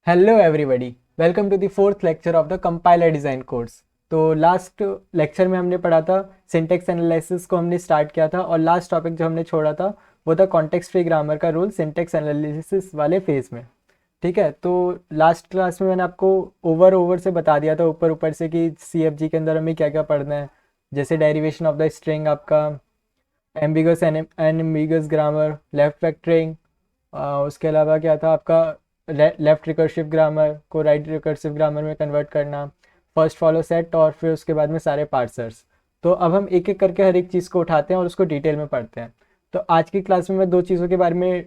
Hello everybody, welcome to the fourth lecture of the compiler design course. तो last lecture में हमने पढ़ा था सिंटेक्स एनालिसिस को हमने स्टार्ट किया था और लास्ट टॉपिक जो हमने छोड़ा था वो था कॉन्टेक्स्ट फ्री ग्रामर का रोल सिंटेक्स एनालिसिस वाले फेज में। ठीक है, तो लास्ट क्लास में मैंने आपको ओवर से बता दिया था ऊपर ऊपर से कि CFG के अंदर हमें क्या क्या पढ़ना है। जैसे डेरिवेशन ऑफ द स्ट्रिंग, आपका ambiguous and ambiguous grammar, left factoring, उसके अलावा क्या था आपका लेफ्ट रिकर्सिव ग्रामर को राइट रिकर्सिव ग्रामर में कन्वर्ट करना, फर्स्ट फॉलो सेट और फिर उसके बाद में सारे पार्सर्स। तो अब हम एक एक करके हर एक चीज़ को उठाते हैं और उसको डिटेल में पढ़ते हैं। तो आज की क्लास में मैं दो चीज़ों के बारे में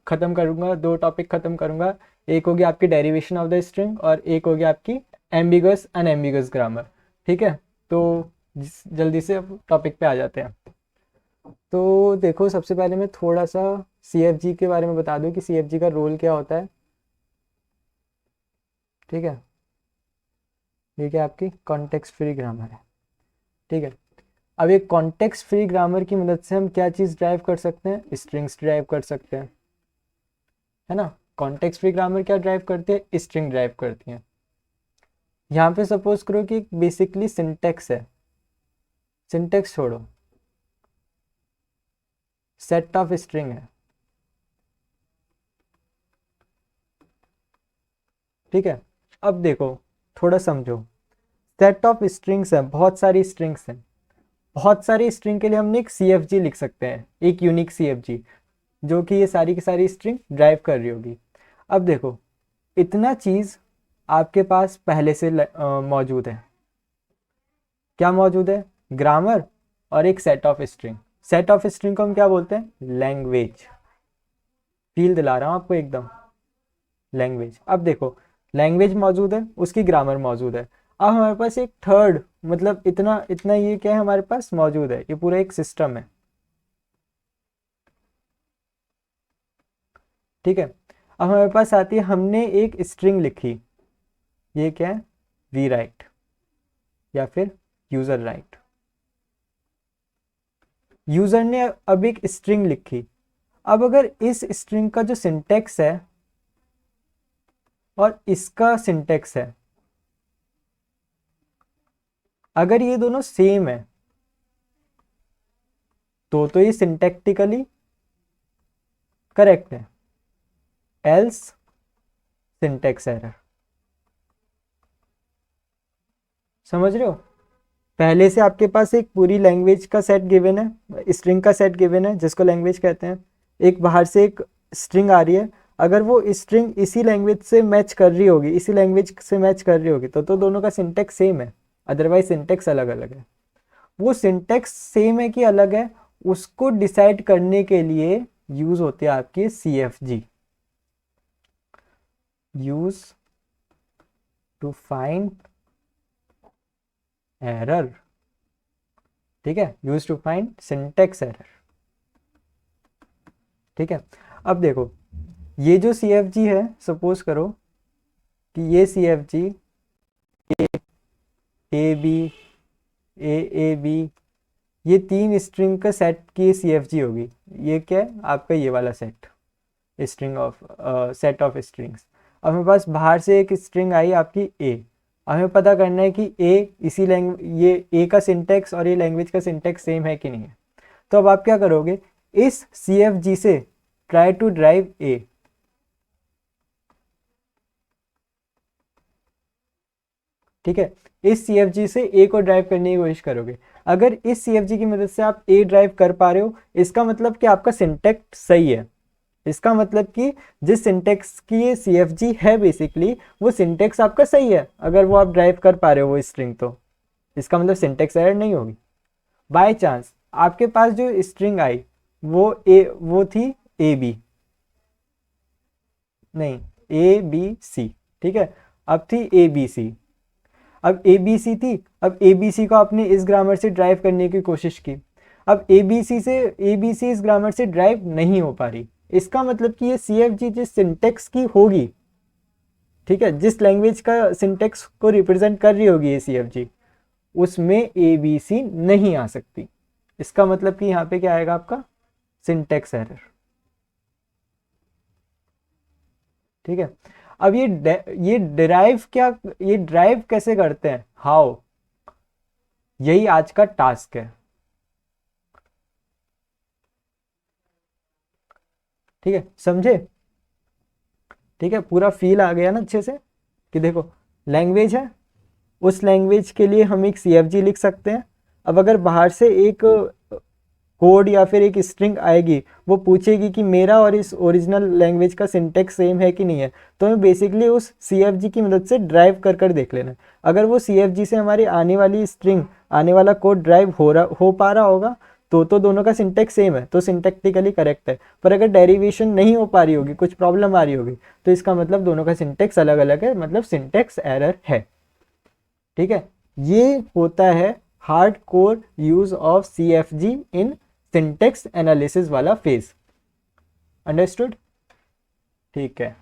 ख़त्म करूँगा, दो टॉपिक ख़त्म करूँगा। एक होगी आपकी डेरिवेशन ऑफ द स्ट्रिंग और एक होगी आपकी एम्बिगस अनएम्बिगस ग्रामर। ठीक है, तो जल्दी से अब टॉपिक पे आ जाते हैं। तो देखो, सबसे पहले मैं थोड़ा सा CFG के बारे में बता दूं कि CFG का रोल क्या होता है। ठीक है, ये क्या आपकी कॉन्टेक्स्ट फ्री ग्रामर है। ठीक है, अब एक कॉन्टेक्स्ट फ्री ग्रामर की मदद से हम क्या चीज़ ड्राइव कर सकते हैं? स्ट्रिंग्स ड्राइव कर सकते हैं, है ना। कॉन्टेक्स्ट फ्री ग्रामर क्या ड्राइव करती है? स्ट्रिंग ड्राइव करती है। यहाँ पे सपोज करो कि बेसिकली सिंटेक्स है, सिंटेक्स छोड़ो, सेट ऑफ स्ट्रिंग है। ठीक है, अब देखो, थोड़ा समझो। सेट ऑफ स्ट्रिंग्स है, बहुत सारी स्ट्रिंग्स हैं। बहुत सारी स्ट्रिंग के लिए हमने एक CFG लिख सकते हैं, एक यूनिक CFG, जो कि ये सारी की सारी स्ट्रिंग ड्राइव कर रही होगी। अब देखो, इतना चीज़ आपके पास पहले से मौजूद है। क्या मौजूद है? ग्रामर और एक set of string. Set of string को हम क्या बोलते हैं? लैंग्वेज। फील दिला रहा हूँ आपको एकदम, लैंग्वेज। अब देखो, लैंग्वेज मौजूद है, उसकी ग्रामर मौजूद है। अब हमारे पास एक थर्ड, मतलब इतना इतना ये क्या है हमारे पास मौजूद है, ये पूरा एक सिस्टम है। ठीक है, अब हमारे पास आती है, हमने एक स्ट्रिंग लिखी, ये क्या है? वी राइट या फिर यूजर राइट। यूजर ने अब एक स्ट्रिंग लिखी। अब अगर इस स्ट्रिंग का जो सिंटेक्स है और इसका सिंटेक्स है, अगर ये दोनों सेम है तो ये सिंटैक्टिकली करेक्ट है, एल्स सिंटेक्स एरर। समझ रहे हो? पहले से आपके पास एक पूरी लैंग्वेज का सेट गिवन है, स्ट्रिंग का सेट गिवन है जिसको लैंग्वेज कहते हैं। एक बाहर से एक स्ट्रिंग आ रही है, अगर वो स्ट्रिंग इसी लैंग्वेज से मैच कर रही होगी, इसी लैंग्वेज से मैच कर रही होगी तो दोनों का सिंटेक्स सेम है। अदरवाइज सिंटेक्स अलग अलग है। वो सिंटेक्स सेम है कि अलग है, उसको डिसाइड करने के लिए यूज होती है आपकी CFG, use to find error. ठीक है, use to find syntax error. ठीक है, अब देखो, ये जो CFG है, सपोज करो कि ये CFG AB AAB, ये तीन स्ट्रिंग का सेट की CFG होगी। ये क्या है? आपका ये वाला set, string of set of strings. अब हमारे पास बाहर से एक स्ट्रिंग आई आपकी A। हमें पता करना है कि A इसी लैंग्वेज, ये A का सिंटेक्स और ये लैंग्वेज का सिंटेक्स सेम है कि नहीं है। तो अब आप क्या करोगे? इस CFG से ट्राई टू ड्राइव A। ठीक है, इस CFG से A को ड्राइव करने की कोशिश करोगे। अगर इस CFG की मदद से आप A ड्राइव कर पा रहे हो, इसका मतलब कि आपका सिंटेक्स सही है। इसका मतलब कि जिस सिंटेक्स की ये CFG है बेसिकली, वो सिंटेक्स आपका सही है। अगर वो आप ड्राइव कर पा रहे हो वो स्ट्रिंग, तो इसका मतलब सिंटेक्स एरर नहीं होगी। बाय चांस आपके पास जो स्ट्रिंग आई वो थी AB, नहीं, ABC। ठीक है, अब थी ABC। अब ABC थी, अब ABC को आपने इस ग्रामर से ड्राइव करने की कोशिश की। अब ABC इस ग्रामर से ड्राइव नहीं हो पा रही। इसका मतलब कि ये CFG जिस सिंटेक्स की होगी, ठीक है, जिस लैंग्वेज का सिंटेक्स को रिप्रेजेंट कर रही होगी ये CFG, उसमें ABC नहीं आ सकती। इसका मतलब कि यहाँ पे क्या आएगा आपका? Syntax error. ठीक है, अब ये डिराइव क्या, ये ड्राइव कैसे करते हैं, हाउ, यही आज का टास्क है। ठीक है, समझे? ठीक है, पूरा फील आ गया ना अच्छे से, कि देखो लैंग्वेज है, उस लैंग्वेज के लिए हम एक CFG लिख सकते हैं। अब अगर बाहर से एक कोड या फिर एक स्ट्रिंग आएगी, वो पूछेगी कि मेरा और इस ओरिजिनल लैंग्वेज का सिंटेक्स सेम है कि नहीं है, तो हमें बेसिकली उस CFG की मदद से ड्राइव कर देख लेना है। अगर वो CFG से हमारी आने वाली स्ट्रिंग, आने वाला कोड ड्राइव हो पा रहा होगा, तो दोनों का सिंटेक्स सेम है, तो सिंटेक्टिकली करेक्ट है। पर अगर डेरिवेशन नहीं हो पा रही होगी, कुछ प्रॉब्लम आ रही होगी, तो इसका मतलब दोनों का सिंटेक्स अलग अलग है, मतलब सिंटेक्स एरर है। ठीक है, ये होता है hard core use of CFG in syntax analysis वाला फेज। अंडरस्टूड? ठीक है,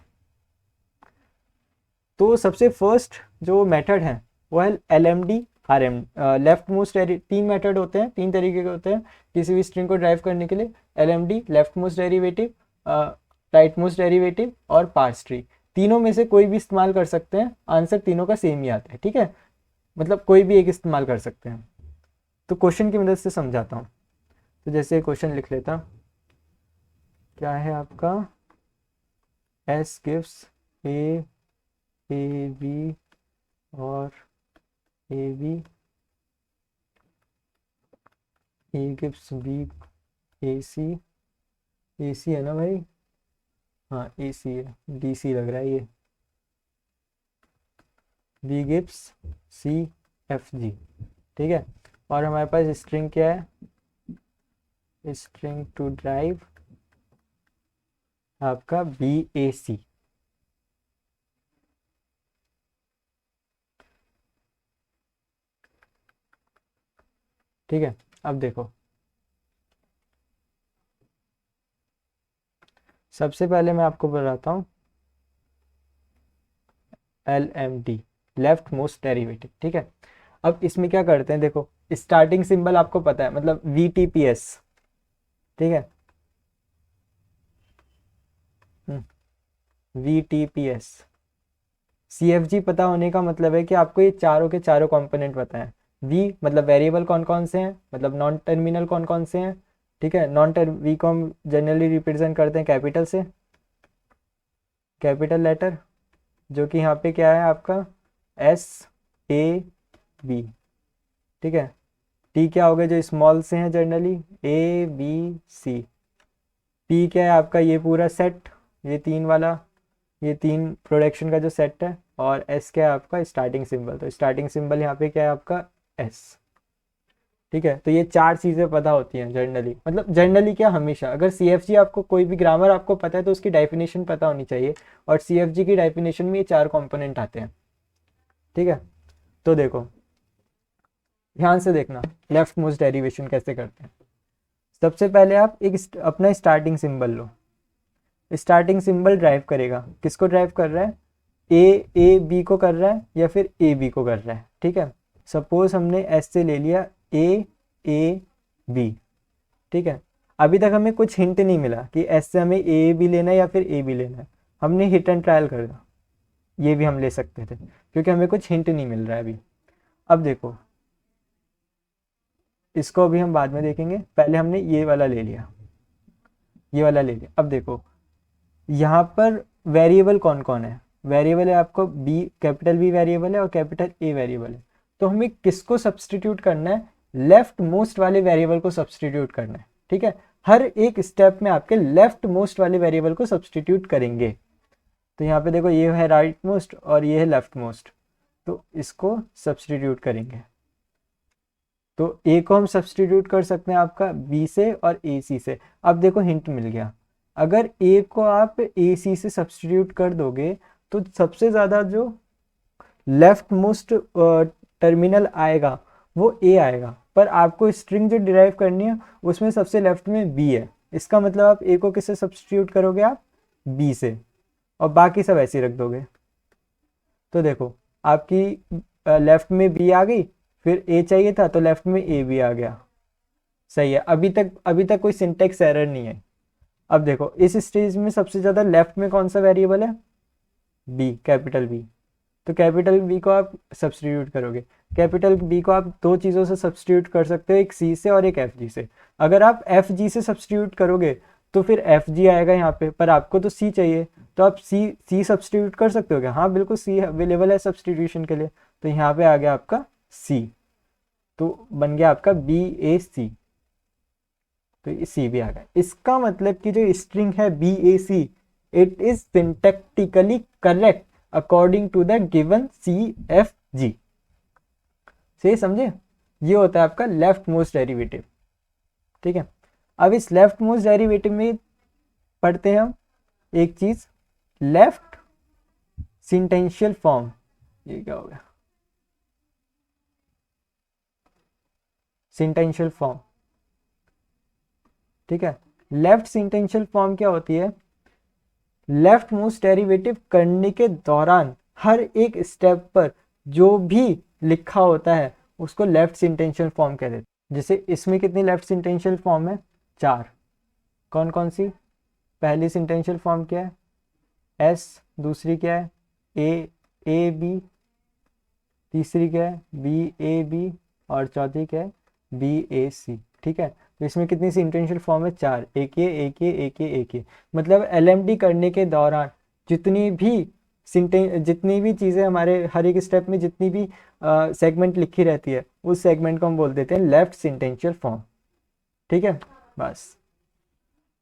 तो सबसे फर्स्ट जो मेथड है वो है LMD RM, लेफ्ट मोस्ट। तीन मेथड होते हैं, तीन तरीके के होते हैं किसी भी स्ट्रिंग को ड्राइव करने के लिए। LMD left most derivative, right most derivative और पार्स ट्री, तीनों में से कोई भी इस्तेमाल कर सकते हैं, आंसर तीनों का सेम ही आता है। ठीक है, मतलब कोई भी एक इस्तेमाल कर सकते हैं। तो क्वेश्चन की मदद से समझाता हूँ। तो जैसे क्वेश्चन लिख लेता, क्या है आपका, S गिव्स A B और AB, A gives B AC है ना भाई, हाँ AC है, DC लग रहा है ये, B गिव्स CFG। ठीक है, और हमारे पास स्ट्रिंग क्या है, स्ट्रिंग टू ड्राइव आपका BAC। ठीक है, अब देखो सबसे पहले मैं आपको बताता हूँ LMD लेफ्ट मोस्ट डेरिवेटिव। ठीक है, अब इसमें क्या करते हैं, देखो स्टार्टिंग सिंबल आपको पता है, मतलब VTPS। ठीक है, VTPS CFG पता होने का मतलब है कि आपको ये चारों के चारों कंपोनेंट पता है। V मतलब वेरिएबल कौन कौन से हैं, मतलब नॉन टर्मिनल कौन कौन से हैं। ठीक है, V को हम जनरली रिप्रेजेंट करते हैं कैपिटल से, कैपिटल लेटर, जो कि यहाँ पे क्या है आपका SAB। ठीक है, T क्या हो गया जो स्मॉल से हैं जनरली, ABC। P क्या है आपका ये पूरा सेट, ये तीन वाला, ये तीन प्रोडक्शन का जो सेट है। और S क्या है आपका स्टार्टिंग सिंबल, तो स्टार्टिंग सिंबल यहाँ पे क्या है आपका S। ठीक है, तो ये चार चीज़ें पता होती हैं जनरली, मतलब जनरली क्या, हमेशा। अगर CFG आपको कोई भी ग्रामर आपको पता है तो उसकी डेफिनेशन पता होनी चाहिए, और CFG की डेफिनेशन में ये चार कंपोनेंट आते हैं। ठीक है, तो देखो ध्यान से देखना लेफ्ट मोस्ट डेरिवेशन कैसे करते हैं। सबसे पहले आप एक अपना स्टार्टिंग सिंबल लो, स्टार्टिंग सिंबल ड्राइव करेगा, किसको ड्राइव कर रहा है, A B को कर रहा है या फिर AB को कर रहा है। ठीक है, सपोज हमने S से ले लिया AAB। ठीक है, अभी तक हमें कुछ हिंट नहीं मिला कि S से हमें AAB लेना है या फिर AB लेना है, हमने हिट एंड ट्रायल करा, ये भी हम ले सकते थे क्योंकि हमें कुछ हिंट नहीं मिल रहा है अभी। अब देखो इसको अभी हम बाद में देखेंगे, पहले हमने ये वाला ले लिया, ये वाला ले लिया। अब देखो यहाँ पर वेरिएबल कौन कौन है, वेरिएबल है आपको B, कैपिटल B वेरिएबल है और कैपिटल A वेरिएबल है। तो हमें किसको सब्सटीट्यूट करना है, लेफ्ट मोस्ट वाले वेरिएबल को सब्सटीट्यूट करना है। ठीक है, हर एक स्टेप में आपके लेफ्ट मोस्ट वाले वेरिएबल को सब्सटीट्यूट करेंगे। तो यहाँ पे देखो ये है राइट मोस्ट और ये है लेफ्ट मोस्ट, तो इसको सब्सटीट्यूट करेंगे। तो A को हम सब्सटीट्यूट कर सकते हैं आपका B से और AC से। अब देखो हिंट मिल गया, अगर A को आप AC से सब्सटीट्यूट कर दोगे तो सबसे ज़्यादा जो लेफ्ट मोस्ट टर्मिनल आएगा वो A आएगा, पर आपको स्ट्रिंग जो डिराइव करनी है उसमें सबसे लेफ्ट में B है। इसका मतलब आप A को किससे सब्सटीट्यूट करोगे, आप B से, और बाकी सब ऐसे ही रख दोगे। तो देखो आपकी लेफ्ट में B आ गई, फिर A चाहिए था तो लेफ्ट में A भी आ गया। सही है, अभी तक कोई सिंटेक्स एरर नहीं है। अब देखो इस स्टेज में सबसे ज़्यादा लेफ्ट में कौन सा वेरिएबल है, बी, कैपिटल बी। तो कैपिटल बी को आप सब्सटीट्यूट करोगे, कैपिटल बी को आप दो चीज़ों से सब्सटीट्यूट कर सकते हो, एक सी से और एक एफ जी से। अगर आप एफ जी से सब्सटीट्यूट करोगे तो फिर एफ जी आएगा यहाँ पे, पर आपको तो सी चाहिए, तो आप सी सब्सटीट्यूट कर सकते हो क्या? हाँ बिल्कुल, सी अवेलेबल है सब्सटीट्यूशन के लिए। तो यहाँ पे आ गया आपका सी, तो बन गया आपका बी ए सी, तो सी भी आ गया। इसका मतलब कि जो स्ट्रिंग है B A C, it is syntactically correct according to the given C F G. सही समझे? ये होता है आपका लेफ्ट मोस्ट डेरिवेटिव। ठीक है, अब इस लेफ्ट मोस्ट डेरिवेटिव में पढ़ते हैं हम एक चीज, लेफ्ट सिंटेंशियल फॉर्म। ये क्या हो गया? सिंटेंशियल फॉर्म। ठीक है, लेफ्ट सिंटेंशियल फॉर्म क्या होती है? लेफ्ट मोस्ट डेरिवेटिव करने के दौरान हर एक स्टेप पर जो भी लिखा होता है उसको लेफ्ट सिंटेंशियल फॉर्म कहते हैं। जैसे इसमें कितनी लेफ्ट सिंटेंशियल फॉर्म है? 4। कौन कौन सी? पहली सिंटेंशियल फॉर्म क्या है? एस। दूसरी क्या है? A B. तीसरी क्या है? B A B. और चौथी क्या है? B A C. ठीक है, तो इसमें कितनी सी इंटेंशियल फॉर्म है? 4। एक ये मतलब एलएमडी करने के दौरान जितनी भी जितनी भी चीज़ें हमारे हर एक स्टेप में जितनी भी सेगमेंट लिखी रहती है उस सेगमेंट को हम बोल देते हैं लेफ्ट सिंटेंशियल फॉर्म। ठीक है, बस।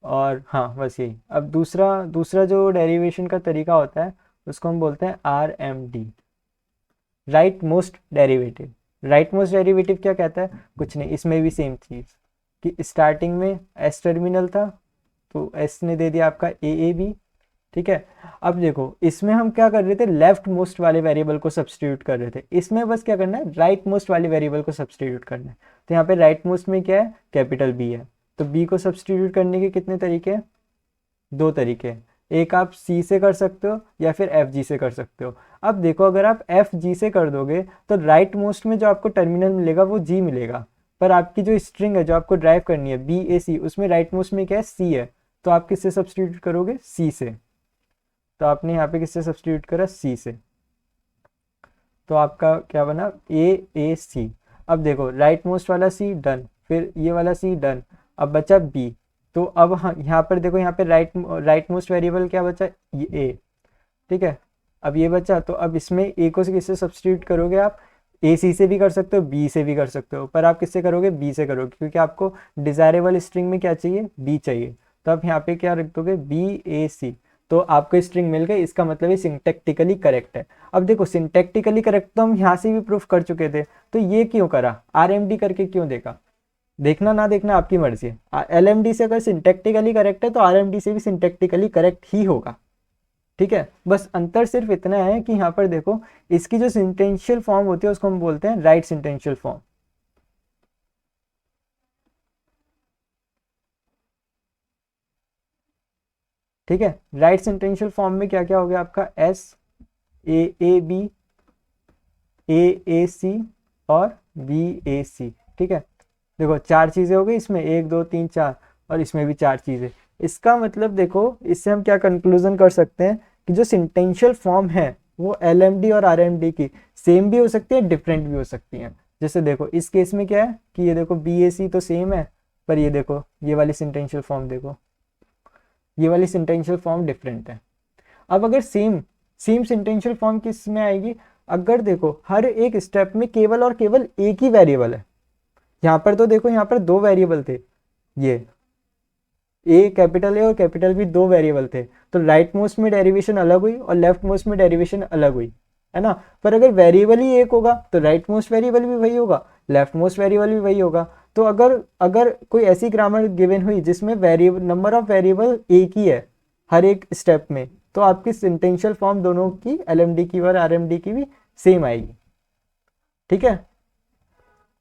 और हाँ बस यही। अब दूसरा दूसरा जो डेरिवेशन का तरीका होता है उसको हम बोलते हैं R M D, right most derivative. Right most derivative क्या कहता है? कुछ नहीं, इसमें भी सेम चीज़ कि स्टार्टिंग में एस टर्मिनल था तो एस ने दे दिया आपका ए बी। ठीक है, अब देखो इसमें हम क्या कर रहे थे? लेफ्ट मोस्ट वाले वेरिएबल को सब्सटीट्यूट कर रहे थे, इसमें बस क्या करना है? राइट मोस्ट वाले वेरिएबल को सब्सटीट्यूट करना है। तो यहाँ पे राइट मोस्ट में क्या है? कैपिटल बी है, तो बी को सब्सटीट्यूट करने के कितने तरीके हैं? 2 तरीके हैं। एक आप सी से कर सकते हो या फिर एफ जी से कर सकते हो। अब देखो अगर आप एफ जी से कर दोगे तो राइट मोस्ट में जो आपको टर्मिनल मिलेगा वो जी मिलेगा, पर आपकी जो स्ट्रिंग है जो आपको ड्राइव करनी है बी ए सी, उसमें राइट मोस्ट में क्या है? सी है, तो आप किससे सब्सटीट्यूट करोगे? सी से। तो आपने यहाँ पे किससे सब्सटीट्यूट करा? सी से, तो आपका क्या बना? ए सी। अब देखो राइट मोस्ट वाला सी डन, फिर ये वाला सी डन, अब बचा बी। तो अब हाँ यहाँ पर देखो, यहाँ पे राइट मोस्ट वेरिएबल क्या बचा? ये ए। ठीक है, अब ये बचा, तो अब इसमें ए को किससे सब्सटीट्यूट करोगे आप? ए सी से भी कर सकते हो, बी से भी कर सकते हो, पर आप किससे करोगे? बी से करोगे, क्योंकि आपको डिजायरेबल स्ट्रिंग में क्या चाहिए? बी चाहिए। तो आप यहाँ पे क्या रख दोगे? बी ए सी, तो आपको स्ट्रिंग मिल गई। इसका मतलब ये सिंटैक्टिकली करेक्ट है। अब देखो सिंटैक्टिकली करेक्ट तो हम यहाँ से भी प्रूफ कर चुके थे, तो ये क्यों करा? आरएमडी करके क्यों देखा? देखना ना देखना आपकी मर्जी है। एलएमडी से अगर सिंटैक्टिकली करेक्ट है तो आरएमडी से भी सिंटैक्टिकली करेक्ट ही होगा। ठीक है, बस अंतर सिर्फ इतना है कि यहाँ पर देखो इसकी जो सिंटेंशियल फॉर्म होती है उसको हम बोलते हैं राइट सिंटेंशियल फॉर्म। ठीक है, राइट सेंटेंशियल फॉर्म में क्या क्या हो गया आपका? एस ए बी, ए सी और बी ए सी। ठीक है, देखो 4 चीजें हो गई इसमें, 1 2 3 4, और इसमें भी 4 चीजें। इसका मतलब देखो इससे हम क्या कंक्लूजन कर सकते हैं कि जो सिंटेंशियल फॉर्म है वो एल एम डी और आर एम डी की सेम भी हो सकती है, डिफरेंट भी हो सकती है। जैसे देखो इस केस में क्या है कि ये देखो बी ए सी तो सेम है, पर ये देखो ये वाली सिंटेंशियल फॉर्म देखो, ये वाली सिंटेंशियल फॉर्म डिफरेंट है। अब अगर सेम सेम सेंटेंशियल फॉर्म किस में आएगी? अगर देखो हर एक स्टेप में केवल और केवल एक ही वेरिएबल है। यहाँ पर तो देखो यहाँ पर 2 वेरिएबल थे, ये ए कैपिटल ए और कैपिटल बी 2 वेरिएबल थे, तो राइट मोस्ट में डेरिवेशन अलग हुई और लेफ्ट मोस्ट में डेरिवेशन अलग हुई, है ना? पर अगर वेरिएबल ही एक होगा तो राइट मोस्ट वेरिएबल भी वही होगा, लेफ्ट मोस्ट वेरिएबल भी वही होगा। तो अगर अगर कोई ऐसी ग्रामर गिवन हुई जिसमें वेरिएबल नंबर ऑफ वेरिएबल एक ही है हर एक स्टेप में, तो आपकी सेंटेंशियल फॉर्म दोनों की एलएमडी की और आरएमडी की भी सेम आएगी। ठीक है,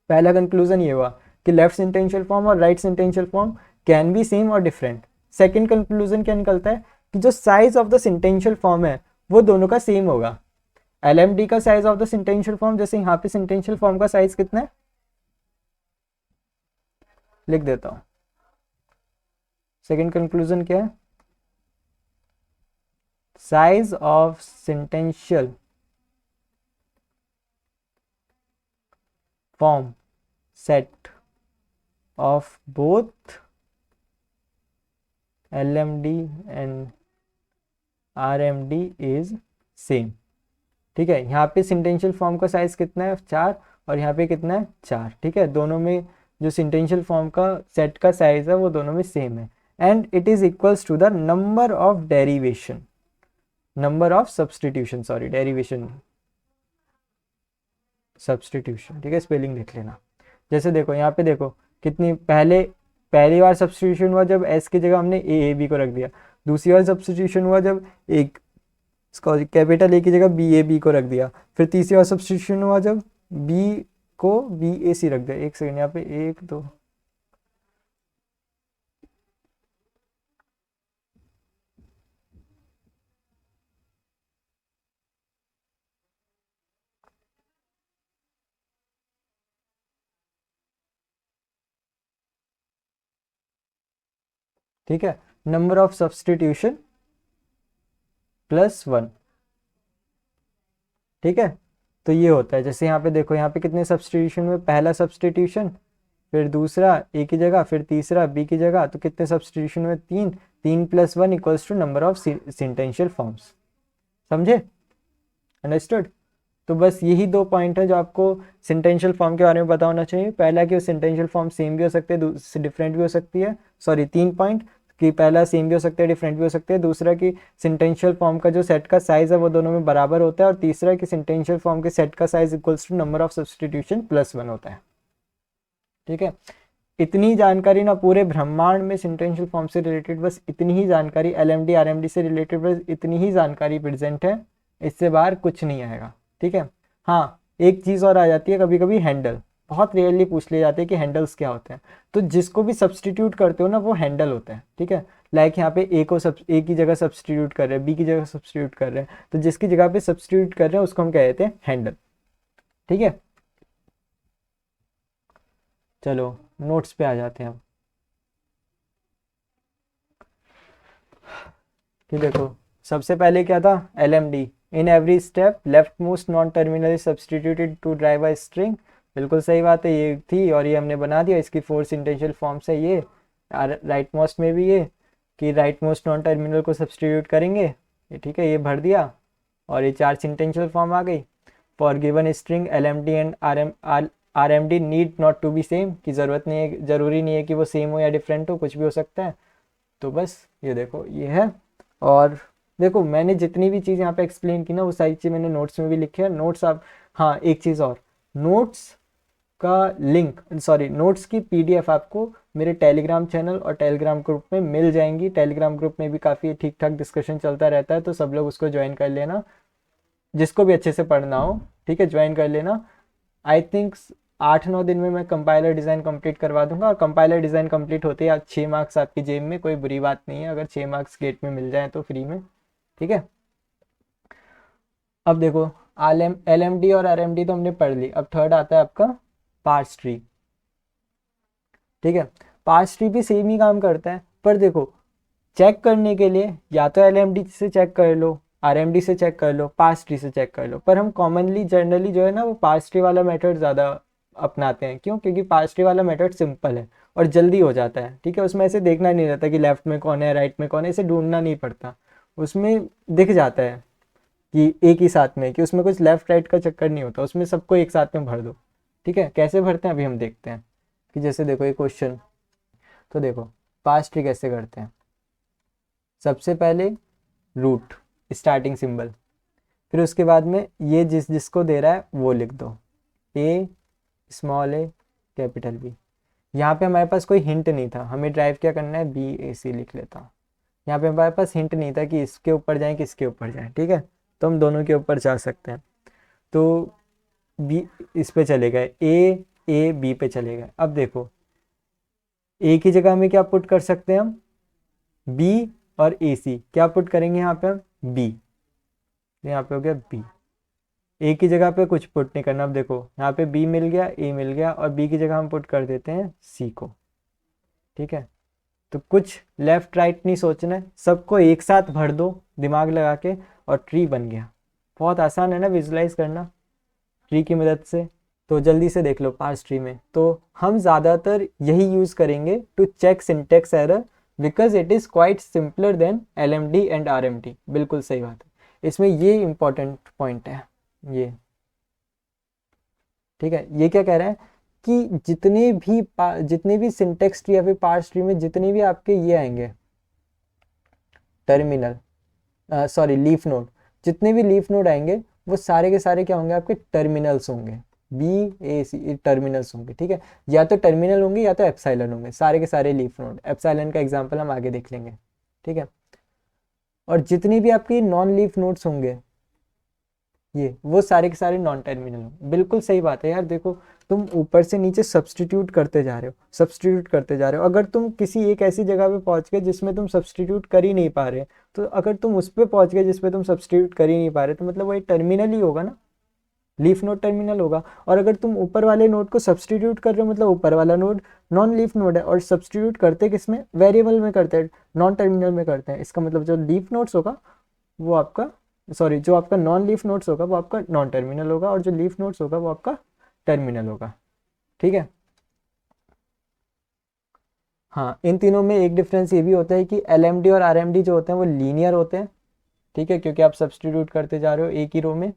पहला कंक्लूजन ये हुआ कि लेफ्ट सेंटेंशियल फॉर्म और right sentential form can be same और डिफरेंट। सेकंड कंक्लूजन क्या निकलता है कि जो size of the sentential form है वो दोनों का सेम होगा। एलएमडी का size of the sentential form, जैसे यहाँ पे सेंटेंशियल फॉर्म का साइज कितना है लिख देता हूं। सेकंड कंक्लूजन क्या है? Size of sentential form set of both LMD and RMD is same. ठीक है, यहाँ पे सेंटेंशियल फॉर्म का साइज कितना है 4 और यहाँ पे कितना है 4। ठीक है, दोनों में जो सेंटेंशियल फॉर्म का सेट का साइज है वो दोनों में सेम है। And it is equals to the number of derivation, number of substitution, sorry derivation substitution. ठीक है, स्पेलिंग देख लेना। जैसे देखो यहाँ पे देखो कितनी पहली बार सब्सटीट्यूशन हुआ जब s की जगह हमने ए बी को रख दिया। दूसरी बार सब्सटीट्यूशन हुआ जब एक कैपिटल ए की जगह बी को रख दिया। फिर तीसरी बार सब्सटीट्यूशन हुआ जब बी को BAC रख दिया। एक सेकंड, यहाँ पे 1 2, ठीक है, नंबर ऑफ सब्सटीट्यूशन +1। ठीक है, तो ये होता है। जैसे यहाँ पे देखो, यहाँ पे कितने सब्सटीट्यूशन में, पहला सब्सटीट्यूशन, फिर दूसरा ए की जगह, फिर तीसरा बी की जगह, तो कितने सब्सटीट्यूशन में 3, 3 + 1 equals to number of sentential forms. समझे, अंडरस्टूड। तो बस यही 2 पॉइंट है जो आपको सेंटेंशियल फॉर्म के बारे में पता होना चाहिए। पहला कि सेंटेंशियल फॉर्म सेम भी हो सकते हैं, डिफरेंट भी हो सकती है। सॉरी, 3 पॉइंट कि पहला सेम भी हो सकता है, डिफरेंट भी हो सकते हैं। दूसरा कि सेंटेंशियल फॉर्म का जो सेट का साइज है वो दोनों में बराबर होता है। और तीसरा कि सेंटेंशियल फॉर्म के सेट का size equals to number of substitution +1 होता है। ठीक है, इतनी जानकारी ना पूरे ब्रह्मांड में सेंटेंशियल फॉर्म से रिलेटेड बस इतनी ही जानकारी, LMD RMD से रिलेटेड बस इतनी ही जानकारी प्रेजेंट है, इससे बाहर कुछ नहीं आएगा। ठीक है, हाँ एक चीज़ और आ जाती है कभी कभी, हैंडल। बहुत रेयरली पूछ लिए जाते हैं कि हैंडल्स क्या होते हैं। तो जिसको भी सब्सटीट्यूट करते हो ना वो हैंडल होता है। ठीक है, लाइक यहाँ पे ए की जगह सब्सटीट्यूट कर रहे हैं, बी की जगह सब्सटीट्यूट कर रहे हैं, तो जिसकी जगह पे सब्सटीट्यूट कर रहे हैं उसको हम कह देते हैं हैंडल। ठीक है, चलो नोट्स पे आ जाते हैं अब। कि देखो सबसे पहले क्या था, LMD, in every step left most non terminal is substituted to drive a string. बिल्कुल सही बात है, ये थी और ये हमने बना दिया। इसकी 4 सेंटेंशियल फॉर्म्स है ये। राइट मोस्ट में भी ये कि राइट मोस्ट नॉन टर्मिनल को सब्सटीट्यूट करेंगे, ये ठीक है, ये भर दिया और ये 4 सेंटेंशियल फॉर्म आ गई। For given string LMD and RMD need not to be same, की ज़रूरत नहीं है, ज़रूरी नहीं है कि वो सेम हो या डिफरेंट हो, कुछ भी हो सकता है। तो बस ये देखो ये है। और देखो मैंने जितनी भी चीज़ यहाँ पे एक्सप्लेन की ना वो सारी चीज़ मैंने नोट्स में भी लिखी है। नोट्स आप, हाँ एक चीज़ और, नोट्स का लिंक, सॉरी नोट्स की PDF आपको मेरे टेलीग्राम चैनल और टेलीग्राम ग्रुप में मिल जाएंगी। टेलीग्राम ग्रुप में भी काफ़ी ठीक ठाक डिस्कशन चलता रहता है, तो सब लोग उसको ज्वाइन कर लेना, जिसको भी अच्छे से पढ़ना हो। ठीक है, ज्वाइन कर लेना। आई थिंक 8-9 दिन में मैं कंपाइलर डिज़ाइन कंप्लीट करवा दूंगा। और कंपाइलर डिज़ाइन कंप्लीट होते ही 6 मार्क्स आपकी जेब में, कोई बुरी बात नहीं है अगर 6 मार्क्स गेट में मिल जाए तो फ्री में। ठीक है, अब देखो LMD और RMD तो हमने पढ़ ली। अब थर्ड आता है आपका पार्स ट्री। ठीक है, पार्स ट्री भी सेम ही काम करता है, पर देखो चेक करने के लिए या तो LMD से चेक कर लो, RMD से चेक कर लो, पार्स ट्री से चेक कर लो। पर हम कॉमनली जनरली जो है ना वो पार्स ट्री वाला मेथड ज़्यादा अपनाते हैं। क्यों? क्योंकि पार्स ट्री वाला मेथड सिंपल है और जल्दी हो जाता है। ठीक है, उसमें ऐसे देखना नहीं रहता कि लेफ्ट में कौन है राइट में कौन है, इसे ढूंढना नहीं पड़ता। उसमें दिख जाता है कि एक ही साथ में, कि उसमें कुछ लेफ्ट राइट का चक्कर नहीं होता, उसमें सबको एक साथ में भर दो। ठीक है, कैसे भरते हैं अभी हम देखते हैं। कि जैसे देखो ये क्वेश्चन, तो देखो पार्स ट्री कैसे करते हैं। सबसे पहले रूट, स्टार्टिंग सिंबल, फिर उसके बाद में ये जिसको दे रहा है वो लिख दो, A small a capital B। यहाँ पे हमारे पास कोई हिंट नहीं था, हमें ड्राइव क्या करना है, BAC लिख लेता हूँ। यहाँ पे हमारे पास हिंट नहीं था कि इसके ऊपर जाएं किसके ऊपर जाएं। ठीक है, तो हम दोनों के ऊपर जा सकते हैं। तो B इस पे चले गए, A B पे चले गए। अब देखो A की जगह में क्या पुट कर सकते हैं हम, B, और AC क्या पुट करेंगे यहाँ पे हम, B। यहाँ पे हो गया B। A की जगह पे कुछ पुट नहीं करना। अब देखो यहाँ पे B मिल गया, A मिल गया, और B की जगह हम पुट कर देते हैं C को। ठीक है, तो कुछ लेफ्ट राइट नहीं सोचना है, सबको एक साथ भर दो। दिमाग लगा के और ट्री बन गया। बहुत आसान है ना विजुलाइज करना ट्री की मदद से। तो जल्दी से देख लो पार्स ट्री में, तो हम ज़्यादातर यही यूज़ करेंगे to check syntax error because it is quite simpler than LMD and RMD। बिल्कुल सही बात है, इसमें ये इंपॉर्टेंट पॉइंट है ये। ठीक है, ये क्या कह रहा है कि जितने भी सिंटेक्स ट्री या फिर पार्स ट्री में जितने भी आपके ये आएंगे टर्मिनल, सॉरी लीफ नोड, जितने भी लीफ नोड आएंगे वो सारे के सारे क्या होंगे, आपके टर्मिनल्स होंगे। BAC टर्मिनल्स होंगे। ठीक है, या तो टर्मिनल होंगे या तो एप्सिलॉन होंगे, सारे के सारे लीफ नोड। एप्सिलॉन का एग्जांपल हम आगे देख लेंगे। ठीक है, और जितनी भी आपकी नॉन लीफ नोड्स होंगे ये, वो सारे के सारे नॉन टर्मिनल होंगे। बिल्कुल सही बात है यार। देखो तुम ऊपर से नीचे सब्सटीट्यूट करते जा रहे हो, सब्सटीट्यूट करते जा रहे हो। अगर तुम किसी एक ऐसी जगह पे पहुंच गए जिसमें तुम सब्सटीट्यूट कर ही नहीं पा रहे, तो अगर तुम उस पर पहुंच गए जिसमें तुम सब्सटीट्यूट कर ही नहीं पा रहे, तो मतलब वो एक टर्मिनल ही होगा ना, लीफ नोड टर्मिनल होगा। और अगर तुम ऊपर वाले नोड को सब्सटीट्यूट कर रहे हो, मतलब ऊपर वाला नोड नॉन लीफ नोड है, और सब्सटीट्यूट करते किसमें, वेरिएबल में करते हैं, नॉन टर्मिनल में करते हैं। इसका मतलब जो लीफ नोड्स होगा वो आपका, सॉरी जो आपका नॉन लीफ नोड्स होगा वो आपका नॉन टर्मिनल होगा, और जो लीफ नोड्स होगा वो आपका टर्मिनल होगा। ठीक है, हाँ इन तीनों में एक डिफरेंस ये भी होता है कि LMD और RMD जो होते हैं वो लीनियर होते हैं। ठीक है, क्योंकि आप सब्सटीट्यूट करते जा रहे हो एक ही रो में।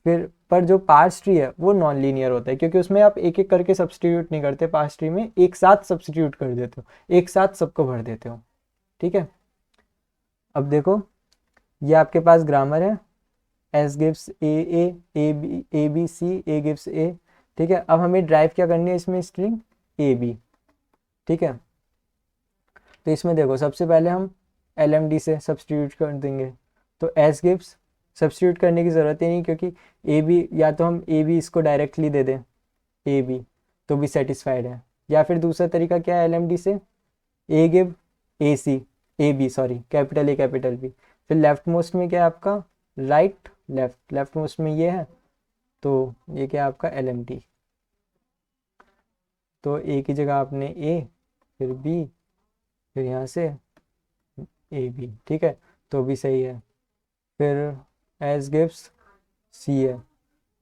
फिर पर जो पार्स ट्री है वो नॉन लीनियर होता है, क्योंकि उसमें आप एक एक करके सब्सटीट्यूट नहीं करते, पार्स ट्री में एक साथ सब्सटीट्यूट कर देते हो, एक साथ सबको भर देते हो। ठीक है, अब देखो ये आपके पास ग्रामर है, S gives A, A gives A। ठीक है, अब हमें ड्राइव क्या करनी है इसमें, स्ट्रिंग AB। ठीक है, तो इसमें देखो सबसे पहले हम LMD से सब्सटीट्यूट कर देंगे, तो S gives सब्सटीट्यूट करने की ज़रूरत ही नहीं, क्योंकि AB या तो हम AB इसको डायरेक्टली दे दें AB तो भी सेटिस्फाइड है, या फिर दूसरा तरीका क्या है LMD से, A give AC AB, sorry capital A capital B। फिर लेफ्ट मोस्ट में क्या है आपका, राइट लेफ्ट, लेफ्ट मोस्ट में ये है, तो ये क्या है आपका LMD। तो A की जगह आपने A, फिर B, फिर यहाँ से AB। ठीक है, तो भी सही है। फिर एस गिव्स C है,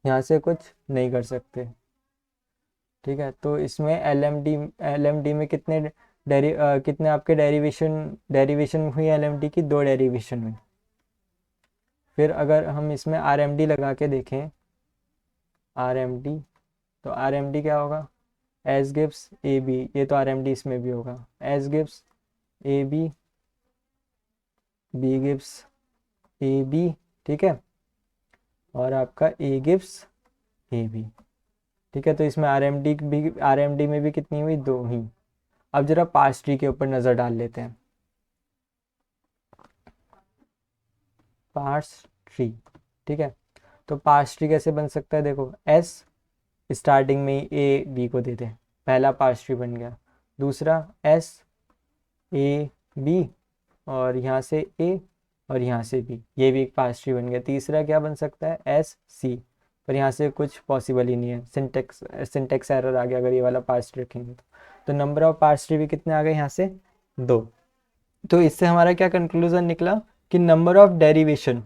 यहाँ से कुछ नहीं कर सकते। ठीक है, तो इसमें LMD में कितने आपके डेरिवेशन हुई LMD की, 2 डेरिवेशन हुई। फिर अगर हम इसमें RMD लगा के देखें, RMD, तो RMD क्या होगा, एस गिव्स AB, ये तो RMD इसमें भी होगा, S gives AB, B gives AB। ठीक है, और आपका A गिव्स AB। ठीक है, तो इसमें RMD में भी कितनी हुई, 2 ही। अब जरा पार्स ट्री के ऊपर नज़र डाल लेते हैं। पार्स ट्री, ठीक है, तो पार्स ट्री कैसे बन सकता है, देखो S स्टार्टिंग में A B को दे दें, पहला पार्स ट्री बन गया। दूसरा S A B, और यहाँ से A और यहाँ से B, ये भी एक पार्स ट्री बन गया। तीसरा क्या बन सकता है, S C, पर यहाँ से कुछ पॉसिबल ही नहीं है, सिंटेक्स एरर आ गया अगर ये वाला पार्स ट्री रखेंगे तो नंबर ऑफ पार्स ट्री भी कितने आ गए यहाँ से, 2। तो इससे हमारा क्या कंक्लूजन निकला कि नंबर ऑफ डेरिवेशन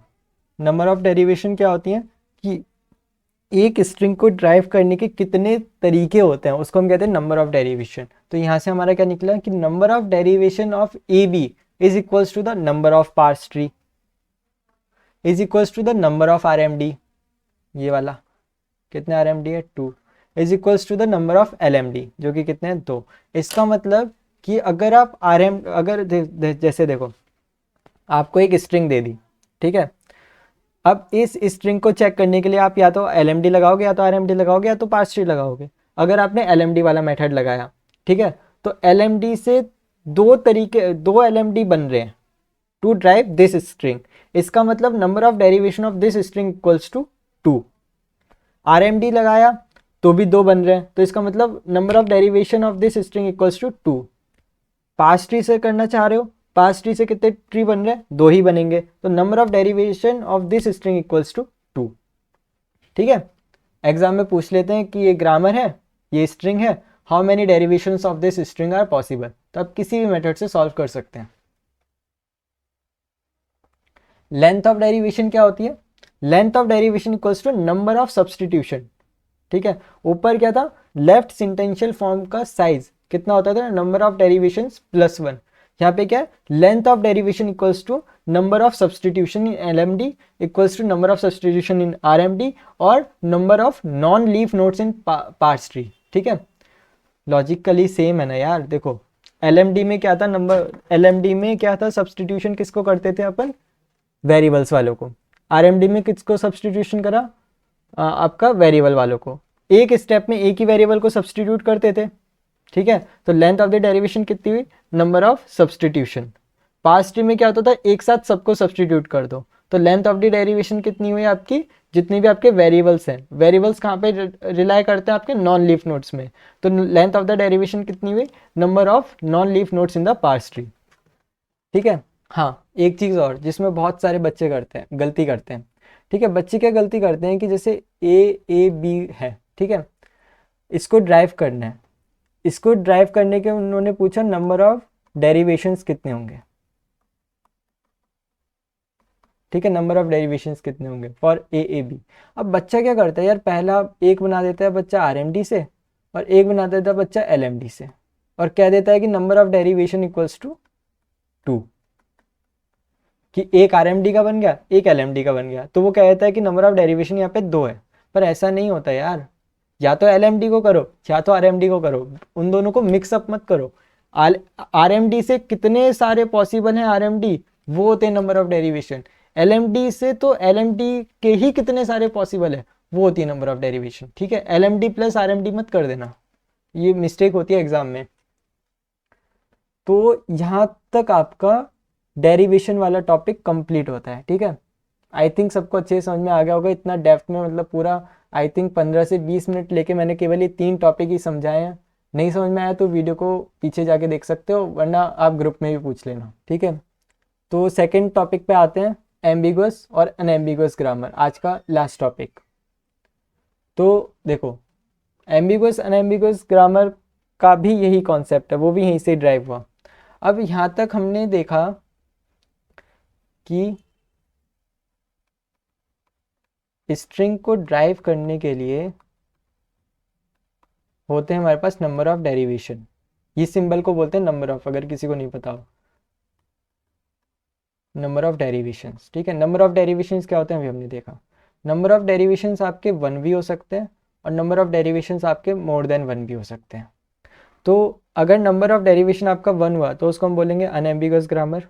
क्या होती हैं कि एक स्ट्रिंग को ड्राइव करने के कितने तरीके होते हैं, उसको हम कहते हैं नंबर ऑफ डेरिवेशन। तो यहाँ से हमारा क्या निकला कि number of derivation of AB is equals to the number of parse tree is equals to the number of RMD, ये वाला कितने RMD है, 2, is equals to the number of LMD जो कि कितने हैं, 2। इसका मतलब कि अगर आप अगर जैसे देखो आपको एक स्ट्रिंग दे दी, ठीक है, अब इस स्ट्रिंग को चेक करने के लिए आप या तो LMD लगाओगे या तो RMD लगाओगे या तो पार्स ट्री लगाओगे। अगर आपने LMD वाला मेथड लगाया, ठीक है, तो LMD से दो LMD बन रहे हैं टू ड्राइव दिस स्ट्रिंग। इसका मतलब number of derivation of this string equals to 2। RMD लगाया तो भी 2 बन रहे हैं, तो इसका मतलब number of derivation of this string equals to 2। Parse tree से करना चाह रहे हो, पार्स ट्री से कितने ट्री बन रहे हैं, 2 ही बनेंगे, तो number of derivation of this string equals to 2। ठीक है, एग्जाम में पूछ लेते हैं कि ये ग्रामर है, ये स्ट्रिंग है, how many derivations of this string are possible, तो आप किसी भी मेथड से सॉल्व कर सकते हैं। लेंथ ऑफ डेरिवेशन क्या होती है? Length of derivation equals to number of substitution, ठीक है। ऊपर क्या था? लेफ्ट सेंटेंशियल फॉर्म का साइज कितना होता था? Number of derivation plus 1। यहाँ पे क्या है? Length of derivation equals to number of substitution in LMD equals to number of substitution in RMD और number of non leaf nodes in parse tree, ठीक है। लॉजिकली सेम है ना यार। देखो एलएमडी में क्या था? एलएमडी में क्या था? सब्सटीट्यूशन किसको करते थे अपन? वेरिएबल्स वालों को। आरएमडी में किसको सब्सटीट्यूशन करा? आपका वेरिएबल वालों को। एक स्टेप में एक ही वेरिएबल को सब्सटीट्यूट करते थे, ठीक है। तो लेंथ ऑफ द डेरिवेशन कितनी हुई? Number of substitution. Past tree में क्या होता था? एक साथ सबको सब्सटीट्यूट कर दो। तो लेंथ ऑफ द डेरिवेशन कितनी हुई आपकी? जितनी भी आपके वेरिएबल्स हैं, वेरिएबल्स कहाँ पे रिलाई करते हैं? आपके नॉन लीफ नोड्स में। तो लेंथ ऑफ द डेरिवेशन कितनी हुई? Number of non leaf nodes in the past tree, ठीक है। हाँ, एक चीज़ और जिसमें बहुत सारे बच्चे करते हैं, गलती करते हैं, ठीक है। बच्चे क्या गलती करते हैं कि जैसे ए बी है, ठीक है, इसको ड्राइव करना है। इसको ड्राइव करने के उन्होंने पूछा नंबर ऑफ डेरिवेशंस कितने होंगे, ठीक है। नंबर ऑफ डेरिवेशंस कितने होंगे फॉर ए बी। अब बच्चा क्या करता है यार? पहला एक बना देता है बच्चा आरएमडी से और एक बना देता है बच्चा एलएमडी से और कह देता है कि number of derivation equals to 2, कि एक आरएमडी का बन गया, एक एलएमडी का बन गया। तो वो कहता है कि नंबर ऑफ डेरिवेशन यहाँ पे 2 है। पर ऐसा नहीं होता यार। या तो एलएमडी को करो या तो आरएमडी को करो, उन दोनों को मिक्सअप मत करो। आरएमडी से कितने सारे पॉसिबल हैं? आरएमडी वो होते हैं नंबर ऑफ डेरिवेशन। एलएमडी से तो एलएमडी के ही कितने सारे पॉसिबल है, वो होती है नंबर ऑफ डेरिवेशन, ठीक है। एलएमडी प्लस आरएमडी मत कर देना, ये मिस्टेक होती है एग्जाम में। तो यहाँ तक आपका डेरिवेशन वाला टॉपिक कंप्लीट होता है, ठीक है। आई थिंक सबको अच्छे से समझ में आ गया होगा। इतना डेप्थ में मतलब पूरा आई थिंक 15 से 20 मिनट लेके मैंने केवल ये 3 टॉपिक ही समझाए हैं। नहीं समझ में आया तो वीडियो को पीछे जाके देख सकते हो, वरना आप ग्रुप में भी पूछ लेना, ठीक है। तो सेकंड टॉपिक पे आते हैं, एम्बिगुअस और अनएम्बिगुअस ग्रामर, आज का लास्ट टॉपिक। तो देखो एम्बिगुअस अनएम्बिगुअस ग्रामर का भी यही कॉन्सेप्ट है, वो भी यहीं से ड्राइव हुआ। अब यहाँ तक हमने देखा कि स्ट्रिंग को ड्राइव करने के लिए होते हैं हमारे पास नंबर ऑफ डेरिवेशन। ये सिंबल को बोलते हैं नंबर ऑफ, अगर किसी को नहीं पता हो, नंबर ऑफ डेरिवेशंस, ठीक है। नंबर ऑफ डेरिवेशंस क्या होते हैं अभी हमने देखा। नंबर ऑफ डेरिवेशंस आपके 1 भी हो सकते हैं और नंबर ऑफ डेरिवेशंस आपके मोर देन 1 भी हो सकते हैं। तो अगर नंबर ऑफ डेरिवेशन आपका 1 हुआ तो उसको हम बोलेंगे अनएम्बिगुअस ग्रामर,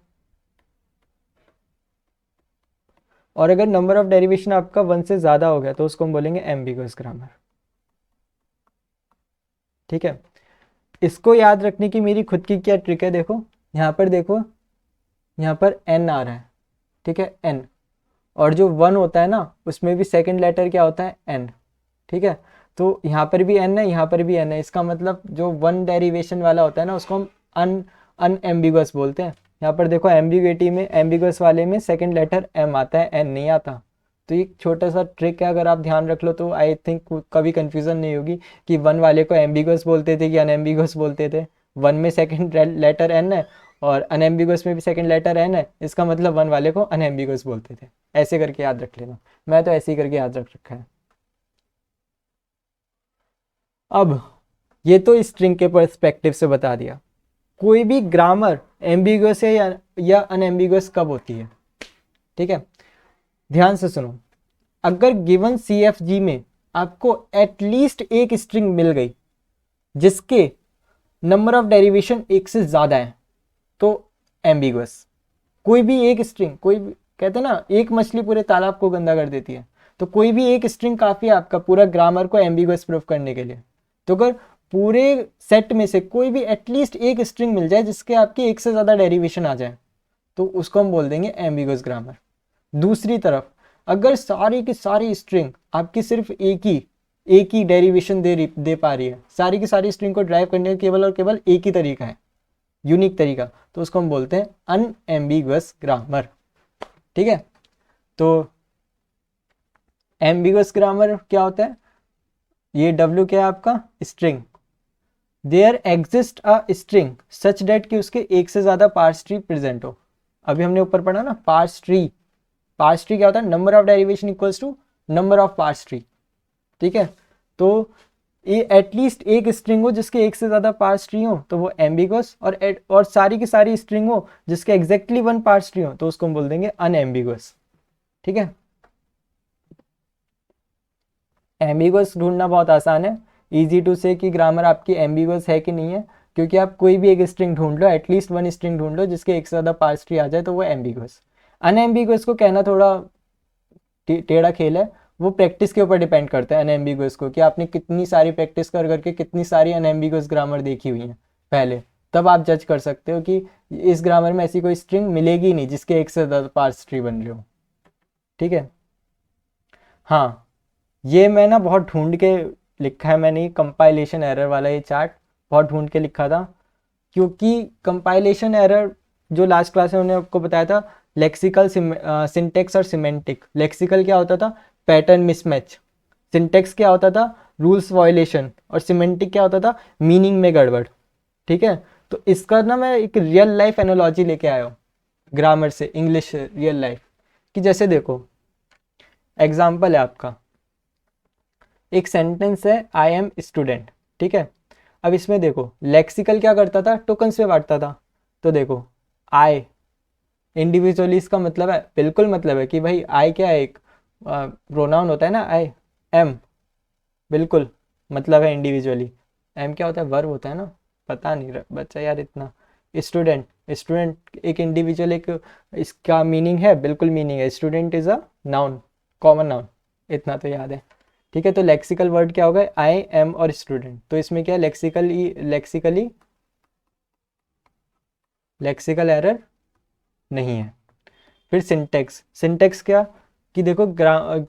और अगर नंबर ऑफ डेरिवेशन आपका 1 से ज़्यादा हो गया तो उसको हम बोलेंगे एम्बिगुअस ग्रामर, ठीक है। इसको याद रखने की मेरी खुद की क्या ट्रिक है? देखो यहाँ पर, देखो यहाँ पर एन आ रहा है, ठीक है, एन, और जो 1 होता है ना उसमें भी सेकंड लेटर क्या होता है? एन, ठीक है। तो यहाँ पर भी एन है, यहाँ पर भी एन है। इसका मतलब जो 1 डेरिवेशन वाला होता है ना उसको हम अनएम्बिगुअस बोलते हैं। यहाँ पर देखो एम्बिग्युइटी में, एम्बिगुअस वाले में सेकंड लेटर एम आता है, एन नहीं आता। तो एक छोटा सा ट्रिक है, अगर आप ध्यान रख लो तो आई थिंक कभी कंफ्यूजन नहीं होगी कि 1 वाले को एम्बिगुअस बोलते थे कि अनएम्बिगुअस बोलते थे। 1 में सेकंड लेटर एन है और अनएम्बिगुअस में भी सेकंड लेटर एन है, इसका मतलब 1 वाले को अनएम्बिगुअस बोलते थे। ऐसे करके याद रख लेना, मैं तो ऐसे ही करके याद रख रखा है। अब ये तो स्ट्रिंग के पर्सपेक्टिव से बता दिया। कोई भी ग्रामर एम्बिगुअस है या अनएम्बिगुअस कब होती है, ठीक है। ध्यान से सुनो, अगर गिवन CFG में आपको एटलीस्ट एक स्ट्रिंग मिल गई जिसके नंबर ऑफ डेरिवेशन 1 से ज़्यादा है तो एम्बिगुअस। कोई भी एक स्ट्रिंग, कोई भी, कहते हैं ना एक मछली पूरे तालाब को गंदा कर देती है, तो कोई भी एक स्ट्रिंग काफ़ी है आपका पूरा ग्रामर को एम्बिगुअस प्रूफ करने के लिए। तो अगर पूरे सेट में से कोई भी एटलीस्ट एक स्ट्रिंग मिल जाए जिसके आपकी 1 से ज़्यादा डेरिवेशन आ जाए तो उसको हम बोल देंगे एम्बिगुअस ग्रामर। दूसरी तरफ अगर सारी की सारी स्ट्रिंग आपकी सिर्फ एक ही डेरिवेशन दे पा रही है, सारी की सारी स्ट्रिंग को ड्राइव करने का केवल और केवल एक ही तरीका है, यूनिक तरीका, तो उसको हम बोलते हैं अनएम्बिगुअस ग्रामर, ठीक है। तो एम्बिगुअस ग्रामर क्या होता है? ये W क्या है आपका? String. There exist a string such that कि उसके 1 से ज़्यादा पार्स ट्री प्रेजेंट हो। अभी हमने ऊपर पढ़ा ना पार्स ट्री, पार्स ट्री क्या होता है, number of derivation equals to number of parse tree, ठीक है। तो ये एटलीस्ट एक स्ट्रिंग हो जिसके एक से ज़्यादा पार्स ट्री हो तो वो एम्बिगुअस, और सारी की सारी स्ट्रिंग हो जिसके एग्जैक्टली वन पार्स ट्री हो तो उसको हम बोल देंगे अनएम्बिगुअस, ठीक है। एम्बिगुअस ढूंढना बहुत आसान है, इजी टू से कि ग्रामर आपकी एम्बिगुअस है कि नहीं है, क्योंकि आप कोई भी एक स्ट्रिंग ढूंढ लो, एटलीस्ट वन स्ट्रिंग ढूंढ लो जिसके एक से ज़्यादा पार्स ट्री आ जाए तो वो एम्बिगुअस। अनएम्बिगुअस को कहना थोड़ा टेढ़ा खेल है, वो प्रैक्टिस के ऊपर डिपेंड करता है अनएम्बिगुअस को, कि आपने कितनी सारी प्रैक्टिस कर करके कितनी सारी अनएम्बिगुअस ग्रामर देखी हुई है पहले, तब आप जज कर सकते हो कि इस ग्रामर में ऐसी कोई स्ट्रिंग मिलेगी नहीं जिसके एक से ज़्यादा पार्स ट्री बन रहे हो, ठीक है। हाँ, ये मैं ना बहुत ढूंढ के लिखा है मैंने, कंपाइलेशन एरर वाला ये चार्ट बहुत ढूंढ के लिखा था, क्योंकि कंपाइलेशन एरर जो लास्ट क्लास में उन्होंने आपको बताया था, लेक्सिकल सिंटेक्स और सिमेंटिक। लेक्सिकल क्या होता था, पैटर्न मिसमैच। सिंटेक्स क्या होता था, रूल्स वायलेशन। और सिमेंटिक क्या होता था, मीनिंग में गड़बड़, ठीक है। तो इसका ना मैं एक रियल लाइफ एनोलॉजी लेके आया हूँ ग्रामर से, इंग्लिश रियल लाइफ, कि जैसे देखो एग्जाम्पल है आपका, एक सेंटेंस है आई एम स्टूडेंट, ठीक है। अब इसमें देखो लेक्सिकल क्या करता था, टोकन्स में बांटता था। तो देखो आई इंडिविजुअली, इसका मतलब है, बिल्कुल मतलब है कि भाई आई क्या है, एक प्रोनाउन होता है ना, आई एम, बिल्कुल मतलब है इंडिविजुअली। एम क्या होता है, वर्ब होता है ना, पता नहीं बच्चा यार इतना। स्टूडेंट, स्टूडेंट एक इंडिविजुअल, एक इसका मीनिंग है, बिल्कुल मीनिंग है, student is a noun, common noun, इतना तो याद है, ठीक है। तो लेक्सिकल वर्ड क्या होगा, आई एम और स्टूडेंट। तो इसमें क्या लेक्सिकल एरर नहीं है। फिर सिंटेक्स, सिंटेक्स क्या, कि देखो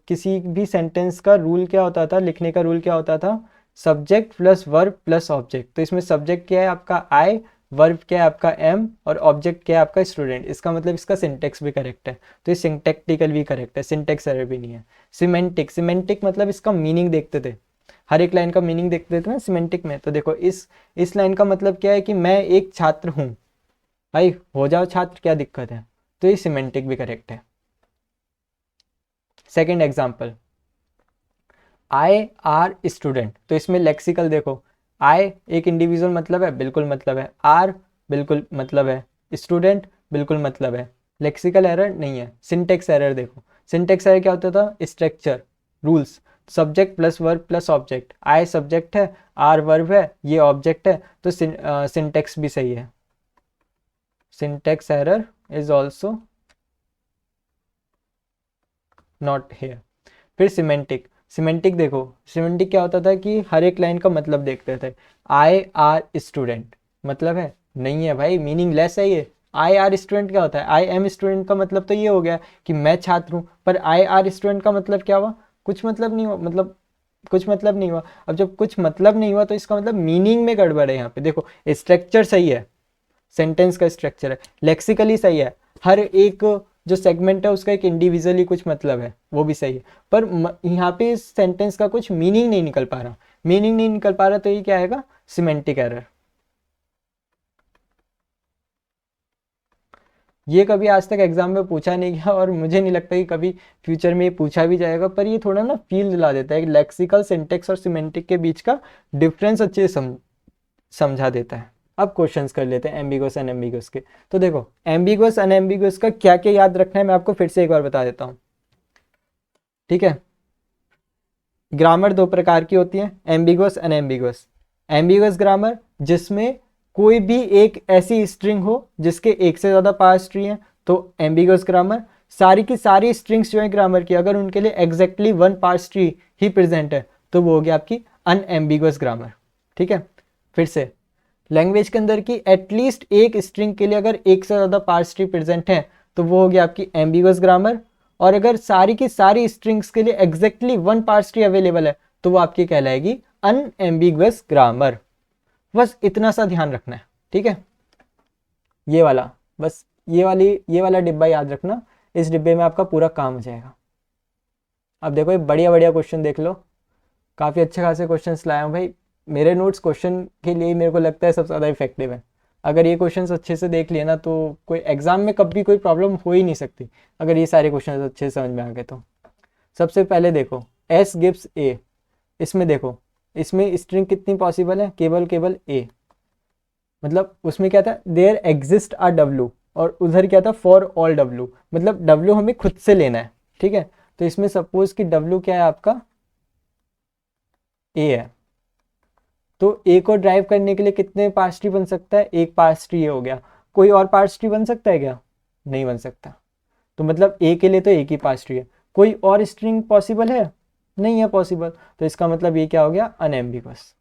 किसी भी सेंटेंस का रूल क्या होता था, लिखने का रूल क्या होता था, subject plus verb plus object. तो इसमें सब्जेक्ट क्या है आपका आई, वर्ब क्या है आपका एम, और ऑब्जेक्ट क्या है आपका स्टूडेंट। इसका मतलब इसका सिंटेक्स भी करेक्ट है, तो ये सिंटेक्टिकल भी करेक्ट है, सिंटेक्स एरर भी नहीं है। सिमेंटिक, सिमेंटिक मतलब इसका मीनिंग देखते थे, हर एक लाइन का मीनिंग देखते थे ना सिमेंटिक में। तो देखो इस लाइन का मतलब क्या है कि मैं एक छात्र हूँ, भाई हो जाओ छात्र, क्या दिक्कत है। तो ये सिमेंटिक भी करेक्ट है। Second example, I R student. तो इसमें लेक्सिकल देखो, आई एक इंडिविजुअल मतलब है, बिल्कुल मतलब है, आर बिल्कुल मतलब है, स्टूडेंट बिल्कुल मतलब है, लेक्सिकल एरर नहीं है। सिंटेक्स एरर देखो, सिंटेक्स एरर क्या होता था, structure, rules, subject plus verb plus object. I subject है, आर वर्ब है, ये ऑब्जेक्ट है, तो सिंटेक्स भी सही है। Syntax error is also not here. फिर सिमेंटिक, सिमेंटिक देखो, सिमेंटिक क्या होता था कि हर एक लाइन का मतलब देखते थे। आई आर स्टूडेंट मतलब है, नहीं है भाई, मीनिंग लेस है ये। आई आर स्टूडेंट क्या होता है, आई एम स्टूडेंट का मतलब तो ये हो गया कि मैं छात्र हूँ, पर आई आर स्टूडेंट का मतलब क्या हुआ, कुछ मतलब नहीं हुआ, मतलब कुछ मतलब नहीं हुआ। अब जब कुछ मतलब नहीं हुआ तो इसका मतलब मीनिंग में गड़बड़ है। यहाँ पे देखो स्ट्रक्चर सही है, सेंटेंस का स्ट्रक्चर है, लेक्सिकली सही है, हर एक जो सेगमेंट है उसका एक इंडिविजुअली कुछ मतलब है, वो भी सही है, पर यहाँ पे इस सेंटेंस का कुछ मीनिंग नहीं निकल पा रहा, मीनिंग नहीं निकल पा रहा, तो ये क्या आएगा, सिमेंटिक एरर। ये कभी आज तक एग्जाम में पूछा नहीं गया, और मुझे नहीं लगता कि कभी फ्यूचर में ये पूछा भी जाएगा, पर ये थोड़ा ना फील दिला देता है, लेक्सिकल, सिंटेक्स और सिमेंटिक के बीच का डिफरेंस अच्छे से समझा देता है। अब क्वेश्चंस कर लेते हैं एम्बिगुअस अनएम्बिगुअस के। तो देखो एम्बिगुअस अनएम्बिगुअस का क्या क्या याद रखना है, मैं आपको फिर से एक बार बता देता हूँ, ठीक है। ग्रामर दो प्रकार की होती है, एम्बिगुअस अनएम्बिगुअस। एम्बिगुअस ग्रामर जिसमें कोई भी एक ऐसी स्ट्रिंग हो जिसके एक से ज़्यादा पार्स ट्री हैं, तो एम्बिगुअस ग्रामर। सारी की सारी स्ट्रिंग्स जो है ग्रामर की, अगर उनके लिए एग्जैक्टली वन पार्स ट्री ही प्रेजेंट है तो वो हो गया आपकी अनएम्बिगुअस ग्रामर, ठीक है। फिर से, लैंग्वेज के अंदर की एटलीस्ट एक स्ट्रिंग के लिए अगर एक से ज़्यादा पार्स ट्री प्रेजेंट है तो वो हो गया आपकी एम्बिगुअस ग्रामर। और अगर सारी की सारी स्ट्रिंग्स के लिए exactly one parse tree available है तो वो आपकी कहलाएगी अनएम्बिगुअस ग्रामर। बस इतना सा ध्यान रखना है, ठीक है। ये वाला, बस ये वाला डिब्बा याद रखना, इस डिब्बे में आपका पूरा काम हो जाएगा। अब देखो ये बढ़िया बढ़िया क्वेश्चन देख लो, काफ़ी अच्छे खासे क्वेश्चन लाया हूँ भाई। मेरे नोट्स क्वेश्चन के लिए मेरे को लगता है सबसे ज़्यादा इफेक्टिव है, अगर ये क्वेश्चंस अच्छे से देख लिए ना तो कोई एग्जाम में कभी कोई प्रॉब्लम हो ही नहीं सकती, अगर ये सारे क्वेश्चंस अच्छे से समझ में आ गए तो। सबसे पहले देखो एस गिव्स ए, इसमें देखो इसमें स्ट्रिंग कितनी पॉसिबल है, केवल केवल ए, मतलब उसमें क्या था देयर एग्जिस्ट आ डब्ल्यू, और उधर क्या था फॉर ऑल डब्ल्यू, मतलब डब्ल्यू हमें खुद से लेना है, ठीक है। तो इसमें सपोज कि डब्ल्यू क्या है आपका, ए है, तो ए को ड्राइव करने के लिए कितने पार्स ट्री बन सकता है, एक पार्स ट्री ये हो गया। कोई और पार्स ट्री बन सकता है क्या, नहीं बन सकता। तो मतलब ए के लिए तो एक ही पार्स ट्री है, कोई और स्ट्रिंग पॉसिबल है, नहीं है पॉसिबल, तो इसका मतलब ये क्या हो गया, अनएम्बिगस।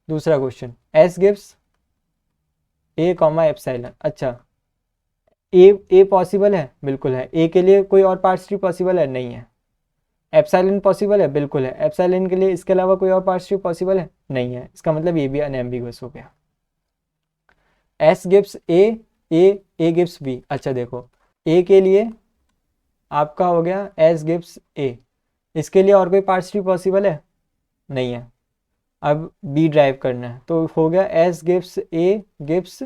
दूसरा क्वेश्चन एस गिव्स ए कॉमा एप्सिलॉन, अच्छा ए पॉसिबल है, बिल्कुल है, ए के लिए कोई और पार्स ट्री पॉसिबल है, नहीं है। एप्सिलॉन पॉसिबल है, बिल्कुल है, एप्सिलॉन के लिए इसके अलावा कोई और पार्स ट्री पॉसिबल है, नहीं है, इसका मतलब ये भी अनएम्बिगस हो गया। S gives A gives B, अच्छा देखो ए के लिए आपका हो गया एस गिव्स ए, इसके लिए और कोई पार्स ट्री पॉसिबल है, नहीं है। अब बी ड्राइव करना है तो हो गया S gives A gives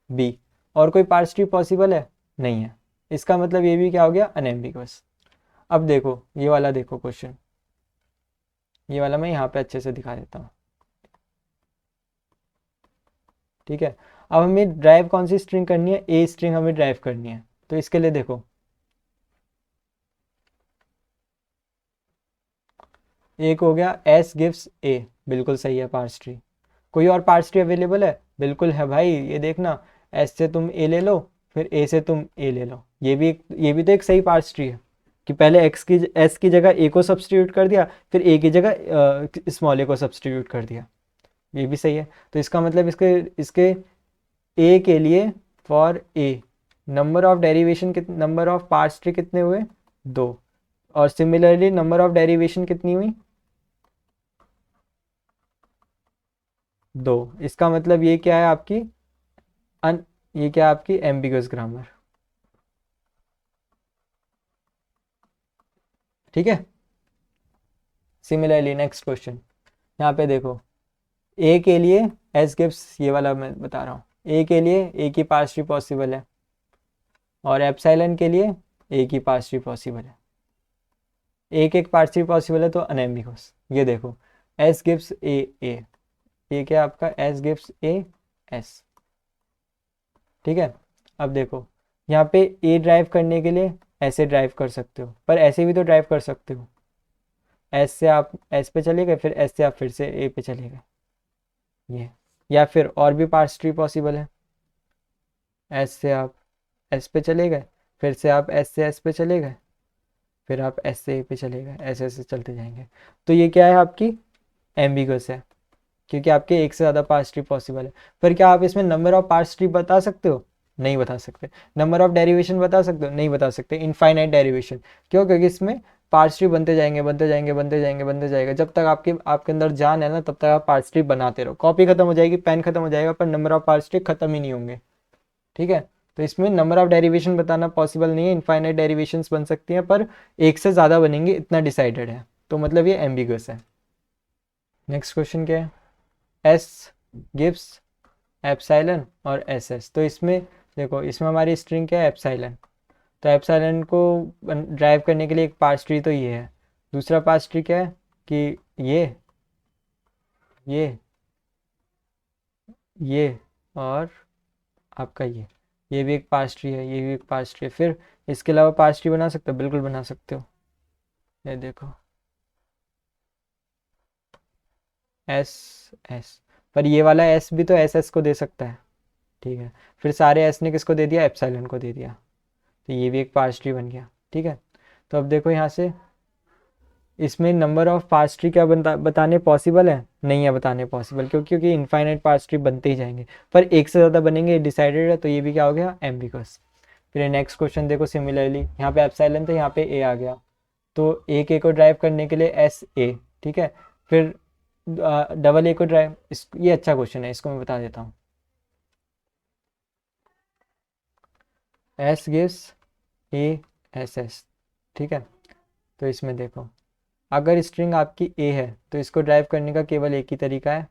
B, और कोई पार्स ट्री पॉसिबल है, नहीं है, इसका मतलब ये भी क्या हो गया, अनएम्बिगस। अब देखो ये वाला देखो क्वेश्चन, ये वाला मैं यहाँ पे अच्छे से दिखा देता हूँ, ठीक है। अब हमें ड्राइव कौन सी स्ट्रिंग करनी है, ए स्ट्रिंग हमें ड्राइव करनी है, तो इसके लिए देखो एक हो गया एस गिव्स ए, बिल्कुल सही है पार्स ट्री। कोई और पार्स ट्री अवेलेबल है, बिल्कुल है भाई, ये देखना एस से तुम ए ले लो, फिर ए से तुम ए ले लो, ये भी तो एक सही पार्स ट्री है, कि पहले एक्स की एस की जगह ए को सब्सटीट्यूट कर दिया, फिर ए की जगह स्मॉल ए को सब्सटीट्यूट कर दिया, ये भी सही है। तो इसका मतलब इसके इसके ए के लिए for a number of derivation कितने, नंबर ऑफ पार्ट्स ट्री कितने हुए, दो, और सिमिलरली नंबर ऑफ डेरिवेशन कितनी हुई, दो। इसका मतलब ये क्या है आपकी ये क्या है आपकी एम्बिगस ग्रामर, ठीक है। सिमिलरली नेक्स्ट क्वेश्चन, यहाँ पे देखो ए के लिए एस गिव्स, ये वाला मैं बता रहा हूँ, ए के लिए ए की पार्स ट्री पॉसिबल है, और एप्सिलॉन के लिए ए की पार्स ट्री पॉसिबल है, एक एक पार्स ट्री पॉसिबल है तो अनएम्बिगस। ये देखो एस गिव्स ए, ये क्या आपका एस गिव्स ए एस, ठीक है। अब देखो यहाँ पे ए ड्राइव करने के लिए ऐसे ड्राइव कर सकते हो, पर ऐसे भी तो ड्राइव कर सकते हो, एस से आप एस पे चले गए, फिर एस से आप फिर से ए पे चले गए, ये। या फिर और भी पार्स ट्री पॉसिबल है, एस से आप एस पे चले गए, फिर से आप एस से एस पे चले गए, फिर आप एस से ए पे चले गए, ऐसे ऐसे चलते जाएंगे। तो ये क्या है आपकी एम्बिगस है, क्योंकि आपके एक से ज़्यादा पार्स ट्री पॉसिबल है। फिर क्या आप इसमें नंबर ऑफ पार्स ट्री बता सकते हो, नहीं बता सकते। नंबर ऑफ डेरिवेशन बता सकते हो, नहीं बता सकते। इनफाइनाइट डेरिवेशन, क्यों, क्योंकि इसमें पार्स ट्री बनते जाएंगे बनते जाएंगे बनते जाएंगे बनते जाएगा, जब तक आपके अंदर जान है ना तब तक आप पार्स ट्री बनाते रहो। कॉपी खत्म हो जाएगी, पेन खत्म हो जाएगा, पर नंबर ऑफ पार्स ट्री खत्म ही नहीं होंगे, ठीक है। तो इसमें नंबर ऑफ डेरिवेशन बताना पॉसिबल नहीं है, इनफाइनाइट डेरिवेशंस बन सकती हैं पर एक से ज़्यादा बनेंगे, इतना डिसाइडेड है, तो मतलब ये एम्बिगस है। नेक्स्ट क्वेश्चन क्या है, एस गिव्स एप्सिलॉन और एस एस, तो इसमें देखो इसमें हमारी स्ट्रिंग क्या है, एप्सिलॉन, तो एप्सिलॉन को ड्राइव करने के लिए एक पार्स ट्री तो ये है, दूसरा पार्स ट्री क्या है कि ये ये और आपका ये भी एक पार्स ट्री है, ये भी एक पार्स ट्री है। फिर इसके अलावा पार्स ट्री बना सकते हो, बिल्कुल बना सकते हो, ये देखो एस एस, पर ये वाला एस भी तो एस एस को दे सकता है, ठीक है। फिर सारे एस ने किसको दे दिया, एप्सिलॉन को दे दिया, तो ये भी एक पार्स ट्री बन गया, ठीक है। तो अब देखो यहाँ से इसमें नंबर ऑफ पार्स ट्री क्या बताने पॉसिबल है, नहीं है बताने पॉसिबल, क्योंकि इनफाइनाइट पार्स ट्री बनते ही जाएंगे, पर एक से ज़्यादा बनेंगे डिसाइडेड है, तो ये भी क्या हो गया, एम्बिगस। फिर नेक्स्ट क्वेश्चन देखो, सिमिलरली यहाँ पे एप्सिलॉन था, यहाँ पे ए आ गया, तो एक ए को ड्राइव करने के लिए एस ए, ठीक है। फिर डबल ए को ड्राइव, ये अच्छा क्वेश्चन है, इसको मैं बता देता हूँ। S gives A S S, ठीक है। तो इसमें देखो अगर स्ट्रिंग आपकी ए है तो इसको ड्राइव करने का केवल एक ही तरीका है,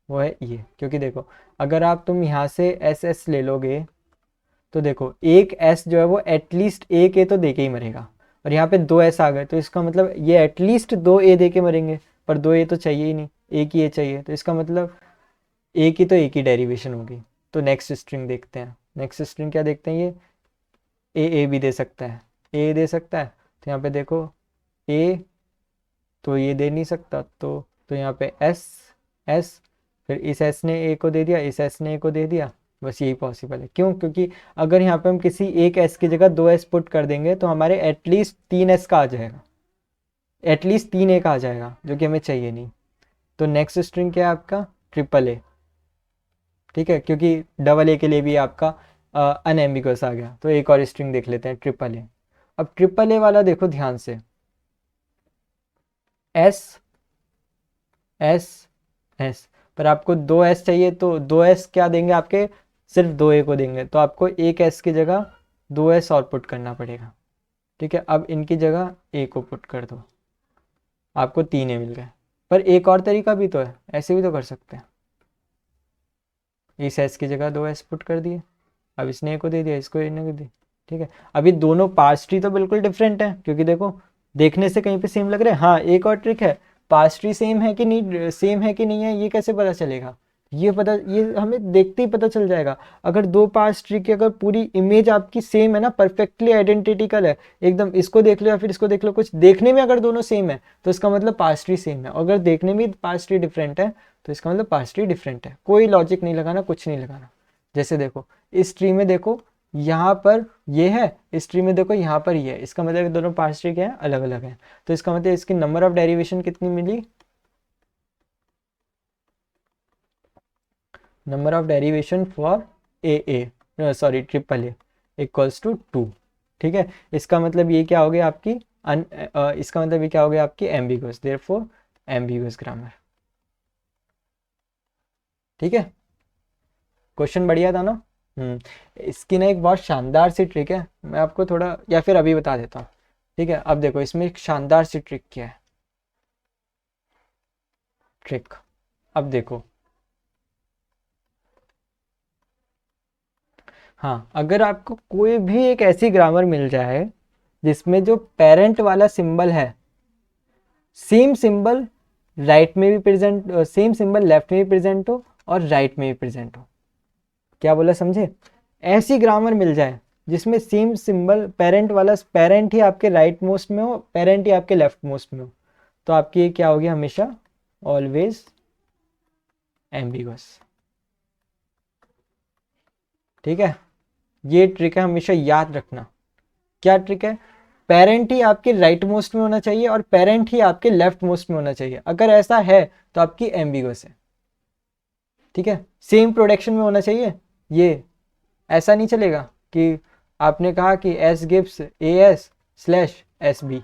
वो है ये, क्योंकि देखो अगर आप तुम यहाँ से एस एस ले लोगे तो देखो एक एस जो है वो एटलीस्ट एक ए तो दे के ही मरेगा, और यहाँ पे दो एस आ गए तो इसका मतलब ये एटलीस्ट दो ए दे के मरेंगे, पर दो ए तो चाहिए ही नहीं, एक ही ए चाहिए, तो इसका मतलब एक ही तो एक ही डेरिवेशन होगी। तो नेक्स्ट स्ट्रिंग देखते हैं, नेक्स्ट स्ट्रिंग क्या देखते हैं, ये ए भी दे सकता है, ए दे सकता है, तो यहाँ पे देखो ए तो ये दे नहीं सकता, तो यहाँ पे एस एस, फिर इस एस ने ए को दे दिया, इस एस ने ए को दे दिया, बस यही पॉसिबल है। क्यों? क्योंकि अगर यहाँ पे हम किसी एक एस की जगह दो एस पुट कर देंगे तो हमारे एटलीस्ट तीन एस का आ जाएगा, एटलीस्ट तीन ए का आ जाएगा, जो कि हमें चाहिए नहीं। तो नेक्स्ट स्ट्रिंग क्या है आपका? Triple A. ठीक है, क्योंकि डबल ए के लिए भी आपका अनएम्बिगस आ गया, तो एक और स्ट्रिंग देख लेते हैं, ट्रिपल ए। अब ट्रिपल ए वाला देखो ध्यान से, एस एस एस, पर आपको दो एस चाहिए, तो दो एस क्या देंगे आपके? सिर्फ दो ए को देंगे, तो आपको एक एस की जगह दो एस और पुट करना पड़ेगा। ठीक है, अब इनकी जगह ए को पुट कर दो, आपको तीन ए मिल गए। पर एक और तरीका भी तो है, ऐसे भी तो कर सकते हैं, इस एस की जगह दो एस पुट कर दिए, अब इसने ए को दे दिया, इसको ए ने दे दी। ठीक है, अभी दोनों पार्स ट्री तो बिल्कुल डिफरेंट है, क्योंकि देखो देखने से कहीं पे सेम लग रहे हैं। हाँ, एक और ट्रिक है, पार्स ट्री सेम है कि नहीं, सेम है कि नहीं है ये कैसे पता चलेगा? ये हमें देखते ही पता चल जाएगा। अगर दो पार्स ट्री की अगर पूरी इमेज आपकी सेम है ना, परफेक्टली आइडेंटिकल है एकदम, इसको देख लो या फिर इसको देख लो, कुछ देखने में अगर दोनों सेम है तो इसका मतलब पार्स ट्री सेम है, अगर देखने में पार्स ट्री डिफरेंट है तो इसका मतलब पार्स ट्री डिफरेंट है। कोई लॉजिक नहीं लगाना, कुछ नहीं लगाना। जैसे देखो इस ट्री में देखो यहाँ पर ये है, इस ट्री में देखो यहाँ पर ये है, इसका मतलब दोनों पार्स ट्री क्या है? अलग अलग है। तो इसका मतलब इसकी नंबर ऑफ डेरिवेशन कितनी मिली? Number of derivation for sorry triple A equals to two. ठीक है, इसका मतलब ये क्या हो गया आपकी इसका मतलब ये क्या हो गया आपकी? Ambiguous, therefore ambiguous grammar. ठीक है, क्वेश्चन बढ़िया था ना? इसकी ना एक बहुत शानदार सी ट्रिक है, मैं आपको थोड़ा या फिर अभी बता देता हूँ। ठीक है, अब देखो इसमें एक शानदार सी ट्रिक क्या है, ट्रिक अब देखो। हाँ, अगर आपको कोई भी एक ऐसी ग्रामर मिल जाए जिसमें जो पेरेंट वाला सिंबल है, सेम सिंबल राइट में भी प्रेजेंट, सेम सिंबल लेफ्ट में भी प्रेजेंट हो और राइट में भी प्रेजेंट हो, क्या बोला समझे? ऐसी ग्रामर मिल जाए जिसमें सेम सिंबल पेरेंट वाला, पेरेंट ही आपके राइट मोस्ट में हो, पेरेंट ही आपके लेफ्ट मोस्ट में हो, तो आपकी ये क्या होगी? हमेशा ऑलवेज एम्बिगस। ठीक है, ये ट्रिक है, हमेशा याद रखना। क्या ट्रिक है? पेरेंट ही आपके राइट मोस्ट में होना चाहिए और पेरेंट ही आपके लेफ्ट मोस्ट में होना चाहिए, अगर ऐसा है तो आपकी एम्बिगस है। ठीक है, सेम प्रोडक्शन में होना चाहिए, ये ऐसा नहीं चलेगा कि आपने कहा कि S gives A S slash S B,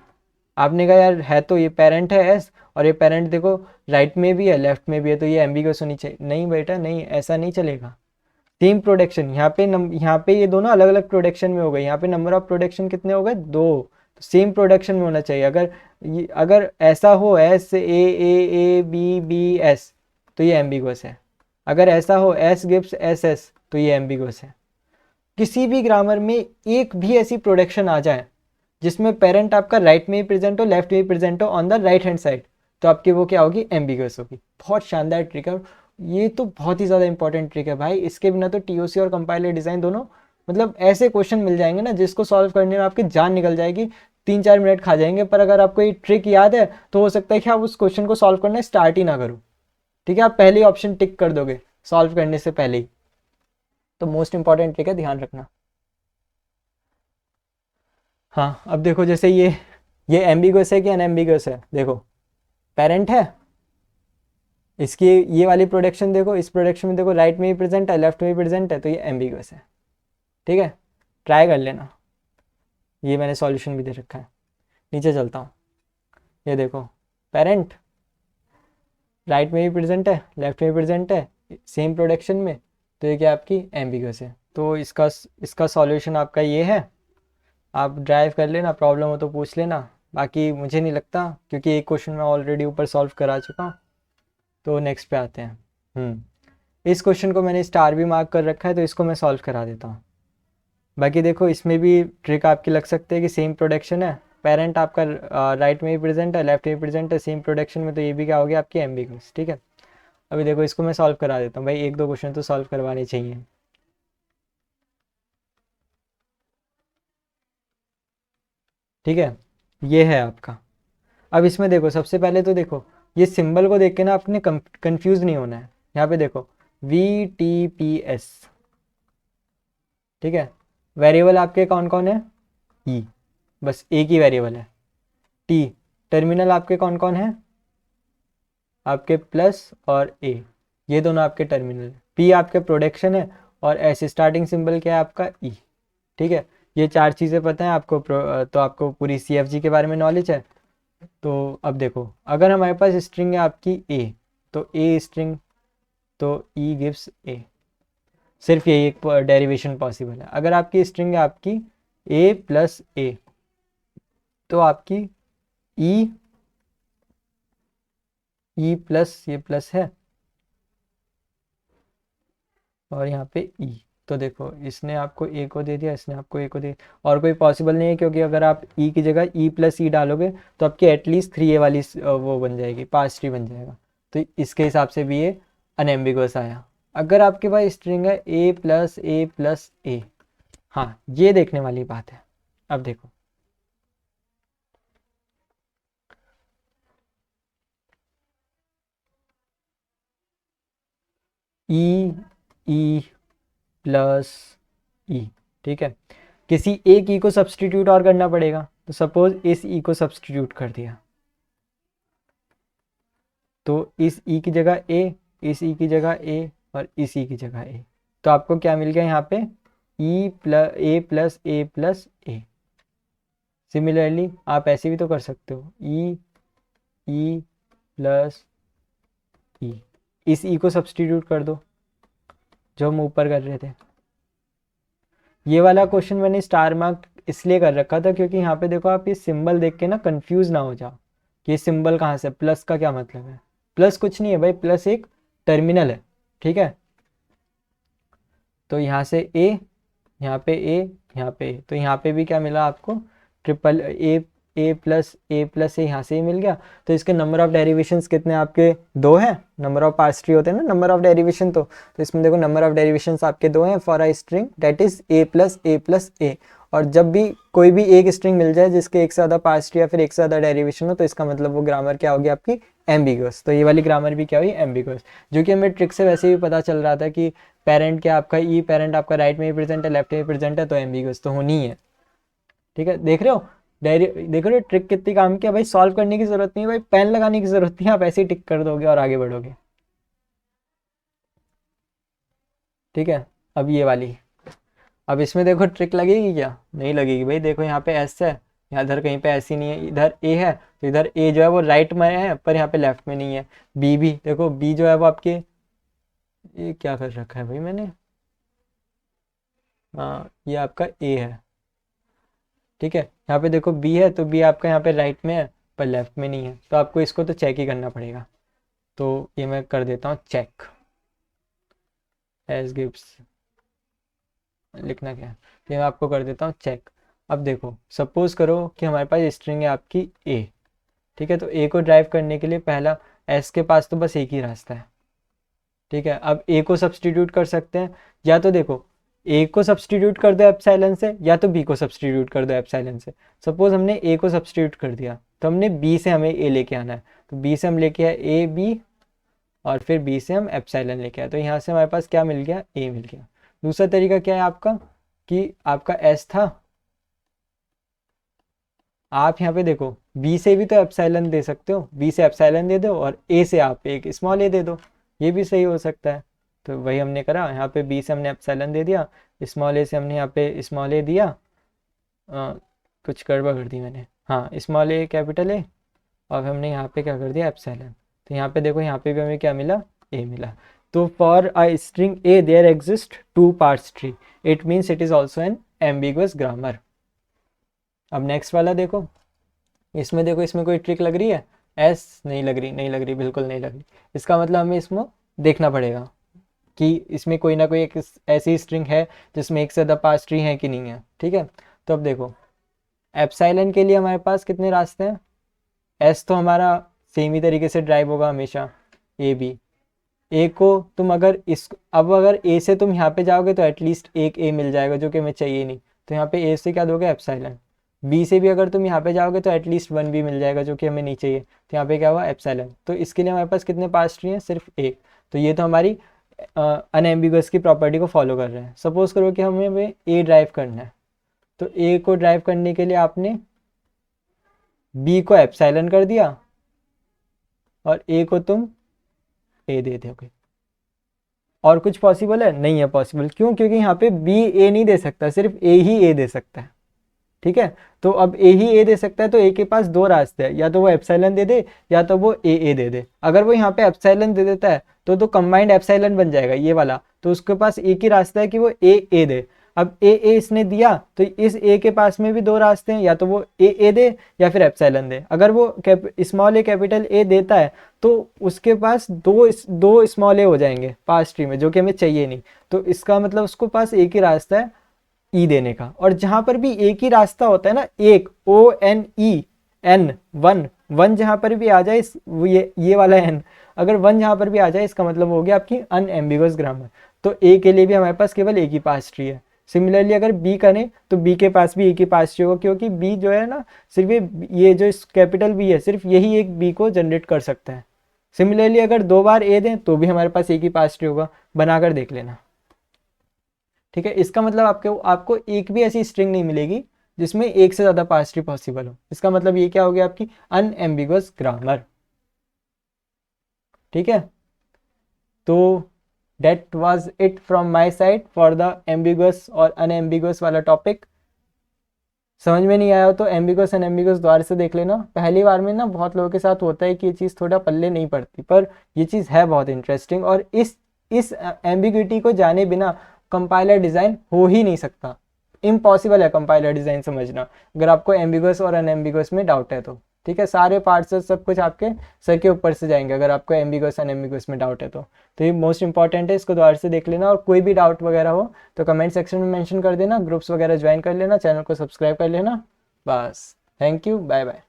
आपने कहा यार है तो ये पेरेंट है एस, और ये पेरेंट देखो राइट में भी है लेफ्ट में भी है, तो ये एम्बिगस होनी चाहिए। नहीं बेटा नहीं, ऐसा नहीं चलेगा। सेम प्रोडक्शन, यहाँ पे ये दोनों अलग अलग प्रोडक्शन में हो गए, यहाँ पे नंबर ऑफ प्रोडक्शन कितने हो गए? दो। तो सेम प्रोडक्शन में होना चाहिए। अगर ऐसा हो S A B B S तो ये एम्बिगस है, अगर ऐसा हो एस गिव्स एस एस तो ये एम्बिगस है। किसी भी ग्रामर में एक भी ऐसी प्रोडक्शन आ जाए जिसमें पेरेंट आपका राइट में ही प्रेजेंट हो लेफ्ट में ही प्रेजेंट हो on the right hand side, तो आपकी वो क्या होगी? एम्बिगस होगी। बहुत शानदार ट्रिक है, ये तो बहुत ही ज़्यादा इंपॉर्टेंट ट्रिक है भाई, इसके बिना तो टीओसी और कंपाइलर डिज़ाइन दोनों, मतलब ऐसे क्वेश्चन मिल जाएंगे ना जिसको सॉल्व करने में आपकी जान निकल जाएगी, 3-4 मिनट खा जाएंगे, पर अगर आपको ये ट्रिक याद है तो हो सकता है कि आप उस क्वेश्चन को सॉल्व करना स्टार्ट ही ना करो। ठीक है, आप पहले ऑप्शन टिक कर दोगे सॉल्व करने से पहले ही। तो मोस्ट इंपॉर्टेंट ट्रिक है, ध्यान रखना। हाँ, अब देखो जैसे ये एम्बिगस है कि अनएम्बिगस है? देखो पेरेंट है, इसकी ये वाली प्रोडक्शन देखो, इस प्रोडक्शन में देखो राइट में भी प्रेजेंट है लेफ्ट में भी प्रेजेंट है, तो ये एम्बिगस है। ठीक है, ट्राई कर लेना, ये मैंने सॉल्यूशन भी दे रखा है। नीचे चलता हूँ, ये देखो पेरेंट राइट में भी प्रेजेंट है लेफ्ट में भी प्रेजेंट है सेम प्रोडक्शन में, तो ये क्या आपकी एम्बिगस है। तो इसका सॉल्यूशन आपका ये है, आप ड्राइव कर लेना, प्रॉब्लम हो तो पूछ लेना। बाकी मुझे नहीं लगता, क्योंकि एक क्वेश्चन मैं ऑलरेडी ऊपर सॉल्व करा चुका हूँ। तो नेक्स्ट पे आते हैं। इस क्वेश्चन को मैंने स्टार भी मार्क कर रखा है, तो इसको मैं सॉल्व करा देता हूँ। बाकी देखो इसमें भी ट्रिक आपकी लग सकती है कि सेम प्रोडक्शन है, पेरेंट आपका राइट में भी प्रेजेंट है, लेफ्ट में भी प्रेजेंट है, सेम प्रोडक्शन में, तो ये भी क्या हो गया आपकी एम्बिगुअस। ठीक है, अभी देखो इसको मैं सॉल्व करा देता हूँ भाई, एक दो क्वेश्चन तो सॉल्व करवाने चाहिए। ठीक है, ये है आपका। अब इसमें देखो सबसे पहले तो देखो ये सिंबल को देख के ना आपने कंफ्यूज नहीं होना है। यहाँ पे देखो VTPS, ठीक है, वेरिएबल आपके कौन कौन है, ई, बस एक ही वेरिएबल है। टी, टर्मिनल आपके कौन कौन है, आपके प्लस और ए, ये दोनों आपके टर्मिनल। पी आपके प्रोडक्शन है, और ऐसे स्टार्टिंग सिंबल क्या है आपका ई। ठीक है, ये चार चीज़ें पता है आपको, तो आपको पूरी CFG के बारे में नॉलेज है। तो अब देखो अगर हमारे पास स्ट्रिंग है आपकी ए, तो ए स्ट्रिंग, तो ई गिव्स ए, सिर्फ यही एक डेरिवेशन पॉसिबल है। अगर आपकी स्ट्रिंग है आपकी ए प्लस ए, तो आपकी ई प्लस, ये प्लस है और यहाँ पे ई, तो देखो इसने आपको ए को दे दिया, इसने आपको ए को दे दिया, और कोई पॉसिबल नहीं है, क्योंकि अगर आप ई की जगह ई प्लस ई डालोगे तो आपकी एटलीस्ट 3A वाली वो बन जाएगी, पास ट्री बन जाएगा। तो इसके हिसाब से भी ये अनएम्बिगुअस आया। अगर आपके पास स्ट्रिंग है ए प्लस ए, हाँ ये देखने वाली बात है। अब देखो ई, ई प्लस ई, ठीक है, किसी एक ई को सब्सटीट्यूट और करना पड़ेगा, तो सपोज इस ई को सब्सटीट्यूट कर दिया, तो इस ई की जगह ए, इस ई की जगह ए, और इस ई की जगह ए, तो आपको क्या मिल गया यहाँ पे, ए प्लस ए। सिमिलरली आप ऐसे भी तो कर सकते हो, ई प्लस ई, इस ई को सब्सटीट्यूट कर दो जो हम ऊपर कर रहे थे। ये वाला क्वेश्चन मैंने स्टार मार्क इसलिए कर रखा था क्योंकि यहाँ पे देखो आप ये सिंबल देख के ना कंफ्यूज ना हो जाओ कि ये सिंबल कहाँ से, प्लस का क्या मतलब है। प्लस कुछ नहीं है भाई, प्लस एक टर्मिनल है। ठीक है, तो यहाँ से ए, यहाँ पे ए, यहाँ पे ए, तो यहाँ पे भी क्या मिला आपको, ट्रिपल ए प्लस ए यहाँ से ही मिल गया। तो इसके नंबर ऑफ डेरिवेशंस कितने आपके, दो हैं। नंबर ऑफ पार्ट्स ट्री होते हैं ना, नंबर ऑफ डेरिवेशन, तो इसमें देखो नंबर ऑफ डेरिवेशंस आपके दो हैं for a string that is A plus A. और जब भी कोई भी एक स्ट्रिंग मिल जाए जिसके एक से ज़्यादा पार्ट्स ट्री या फिर एक से ज़्यादा डेरिवेशन हो, तो इसका मतलब वो ग्रामर क्या होगी आपकी, एम्बिगुअस। तो ये वाली ग्रामर भी क्या हुई, एम्बिगुअस, जो कि हमें ट्रिक से वैसे भी पता चल रहा था कि पेरेंट क्या आपका ई, पेरेंट आपका राइट में ही प्रेजेंट है, लेफ्ट में ही प्रेजेंट है, तो एम्बिगुअस तो होनी है। ठीक है, देख रहे हो डायरी, देख रहे हो ट्रिक कितनी काम की है भाई, सॉल्व करने की जरूरत नहीं है भाई, पेन लगाने की जरूरत नहीं है, आप ऐसे ही टिक कर दोगे और आगे बढ़ोगे। ठीक है, अब ये वाली, अब इसमें देखो ट्रिक लगेगी क्या, नहीं लगेगी भाई। देखो यहाँ पे एस है, यहाँ इधर कहीं पे ऐसी नहीं है, इधर ए है, तो इधर ए जो है वो राइट में है पर यहाँ पे लेफ्ट में नहीं है। बी भी देखो, बी जो है वो आपके, ये क्या कर रखा है भाई मैंने, हाँ ये आपका ए है। ठीक है, यहाँ पे देखो बी है, तो बी आपका यहाँ पे राइट में है पर लेफ्ट में नहीं है, तो आपको इसको तो चेक ही करना पड़ेगा। तो ये मैं कर देता हूँ चेक, एज गिव्स, लिखना क्या है, तो मैं आपको कर देता हूँ चेक। अब देखो सपोज करो कि हमारे पास स्ट्रिंग है आपकी ए। ठीक है, तो ए को ड्राइव करने के लिए पहला, एस के पास तो बस एक ही रास्ता है। ठीक है, अब ए को सब्सटीट्यूट कर सकते हैं, या तो देखो ए को सब्सटीट्यूट कर दो एप्सिलॉन से, या तो बी को सब्सटीट्यूट कर दो एप्सिलॉन से। सपोज हमने ए को सब्सटीट्यूट कर दिया, तो हमने बी से हमें ए लेके आना है, तो बी से हम लेके आए ए बी, और फिर बी से हम एप्सिलॉन लेके आए, तो यहाँ से हमारे पास क्या मिल गया, ए मिल गया। दूसरा तरीका क्या है आपका, कि आपका एस था, आप यहाँ पे देखो बी से भी तो एप्सिलॉन दे सकते हो, बी से एप्सिलॉन दे दो और ए से आप एक स्मॉल ए दे दो, ये भी सही हो सकता है। तो वही हमने करा, यहाँ पे बी से हमने एप्सिलॉन दे दिया, स्मॉल ए से हमने यहाँ पे स्मॉल ए दिया, कुछ गड़बड़ कर दी मैंने, हाँ स्मॉल ए कैपिटल ए, और हमने यहाँ पे क्या कर दिया, एप्सिलॉन। तो यहाँ पे देखो, यहाँ पे भी हमें क्या मिला, ए मिला। तो for a string A there exist two parse tree, it means it is also an ambiguous grammar. अब नेक्स्ट वाला देखो, इसमें देखो इसमें कोई ट्रिक लग रही है, एस नहीं लग रही, नहीं लग रही, बिल्कुल नहीं लग रही। इसका मतलब हमें इसमें देखना पड़ेगा कि इसमें कोई ना कोई एक ऐसी स्ट्रिंग है जिसमें एक से ज़्यादा पास ट्री है कि नहीं है। ठीक है, तो अब देखो एप्सिलॉन के लिए हमारे पास कितने रास्ते हैं, एस तो हमारा सेम ही तरीके से ड्राइव होगा हमेशा, ए बी, ए को तुम अगर इस अब अगर ए से तुम यहाँ पे जाओगे तो एटलीस्ट एक ए मिल जाएगा जो कि हमें चाहिए नहीं, तो यहाँ पे ए से क्या दोगे एप्सिलॉन। बी से भी अगर तुम यहाँ पे जाओगे तो एटलीस्ट वन भी मिल जाएगा जो कि हमें नहीं चाहिए, तो यहाँ पे क्या हुआ एप्सिलॉन। तो इसके लिए हमारे पास कितने पास ट्री हैं, सिर्फ एक। तो ये तो हमारी अनएम्बिगस की प्रॉपर्टी को फॉलो कर रहे हैं। सपोज करो कि हमें ए ड्राइव करना है, तो ए को ड्राइव करने के लिए आपने बी को एप्सिलॉन कर दिया और ए को तुम ए दे दोगे। और कुछ पॉसिबल है? नहीं है पॉसिबल। क्यों? क्योंकि यहाँ पे बी ए नहीं दे सकता, सिर्फ ए ही ए दे सकता है। ठीक है, तो अब ए ही ए दे सकता है, तो ए के पास दो रास्ते हैं, या तो वो एप्सिलॉन दे दे या तो वो ए दे दे। अगर वो यहाँ पे एप्सिलॉन दे देता है तो कंबाइंड एप्सिलॉन बन जाएगा ये वाला, तो उसके पास एक ही रास्ता है कि वो ए दे। अब ए इसने दिया तो इस ए के पास में भी दो रास्ते हैं, या तो वो ए दे या फिर एप्सिलॉन दे। अगर वो स्मॉल ए कैपिटल ए देता है तो उसके पास दो स्मॉल ए हो जाएंगे पास ट्री में, जो कि हमें चाहिए नहीं। तो इसका मतलब उसको पास एक ही रास्ता है ई देने का। और जहां पर भी एक ही रास्ता होता है ना, एक ONE N वन जहां पर भी आ जाए, ये वाला एन, अगर वन जहां पर भी आ जाए इसका मतलब हो गया आपकी अनएम्बिगस ग्रामर। तो ए के लिए भी हमारे पास केवल एक ही पास ट्री है। सिमिलरली अगर बी करें तो बी के पास भी एक ही पास ट्री होगा, क्योंकि बी जो है ना, सिर्फ ये जो कैपिटल बी है सिर्फ यही एक बी को जनरेट कर सकता है। सिमिलरली अगर दो बार ए दें तो भी हमारे पास एक ही पास ट्री होगा, बनाकर देख लेना। ठीक है, इसका मतलब आपको एक भी ऐसी स्ट्रिंग नहीं मिलेगी जिसमें एक से ज़्यादा पास ट्री पॉसिबल हो। इसका मतलब ये क्या हो गया आपकी अनएम्बिगस ग्रामर। ठीक है, तो that was it from my side for the ambiguous और अनएम्बिगस वाला टॉपिक। समझ में नहीं आया हो तो एम्बिगस अनएम्बिगस दोबारा से देख लेना। पहली बार में ना बहुत लोगों के साथ होता है कि ये चीज़ थोड़ा पल्ले नहीं पड़ती, पर ये चीज़ है बहुत इंटरेस्टिंग। और इस एम्बिग्विटी को जाने बिना कंपाइलर डिज़ाइन हो ही नहीं सकता। इम्पॉसिबल है कंपाइलर डिज़ाइन समझना, अगर आपको एम्बिगस और अनएम्बिगस में डाउट है तो। ठीक है, सारे पार्ट्स सब कुछ आपके सर के ऊपर से जाएंगे अगर आपको एम्बिगस अनएम्बिगस में डाउट है तो ये मोस्ट इंपॉर्टेंट है, इसको दोबारा से देख लेना। और कोई भी डाउट वगैरह हो तो कमेंट सेक्शन में मेंशन कर देना, ग्रुप्स वगैरह ज्वाइन कर लेना, चैनल को सब्सक्राइब कर लेना। बस, थैंक यू, बाय बाय।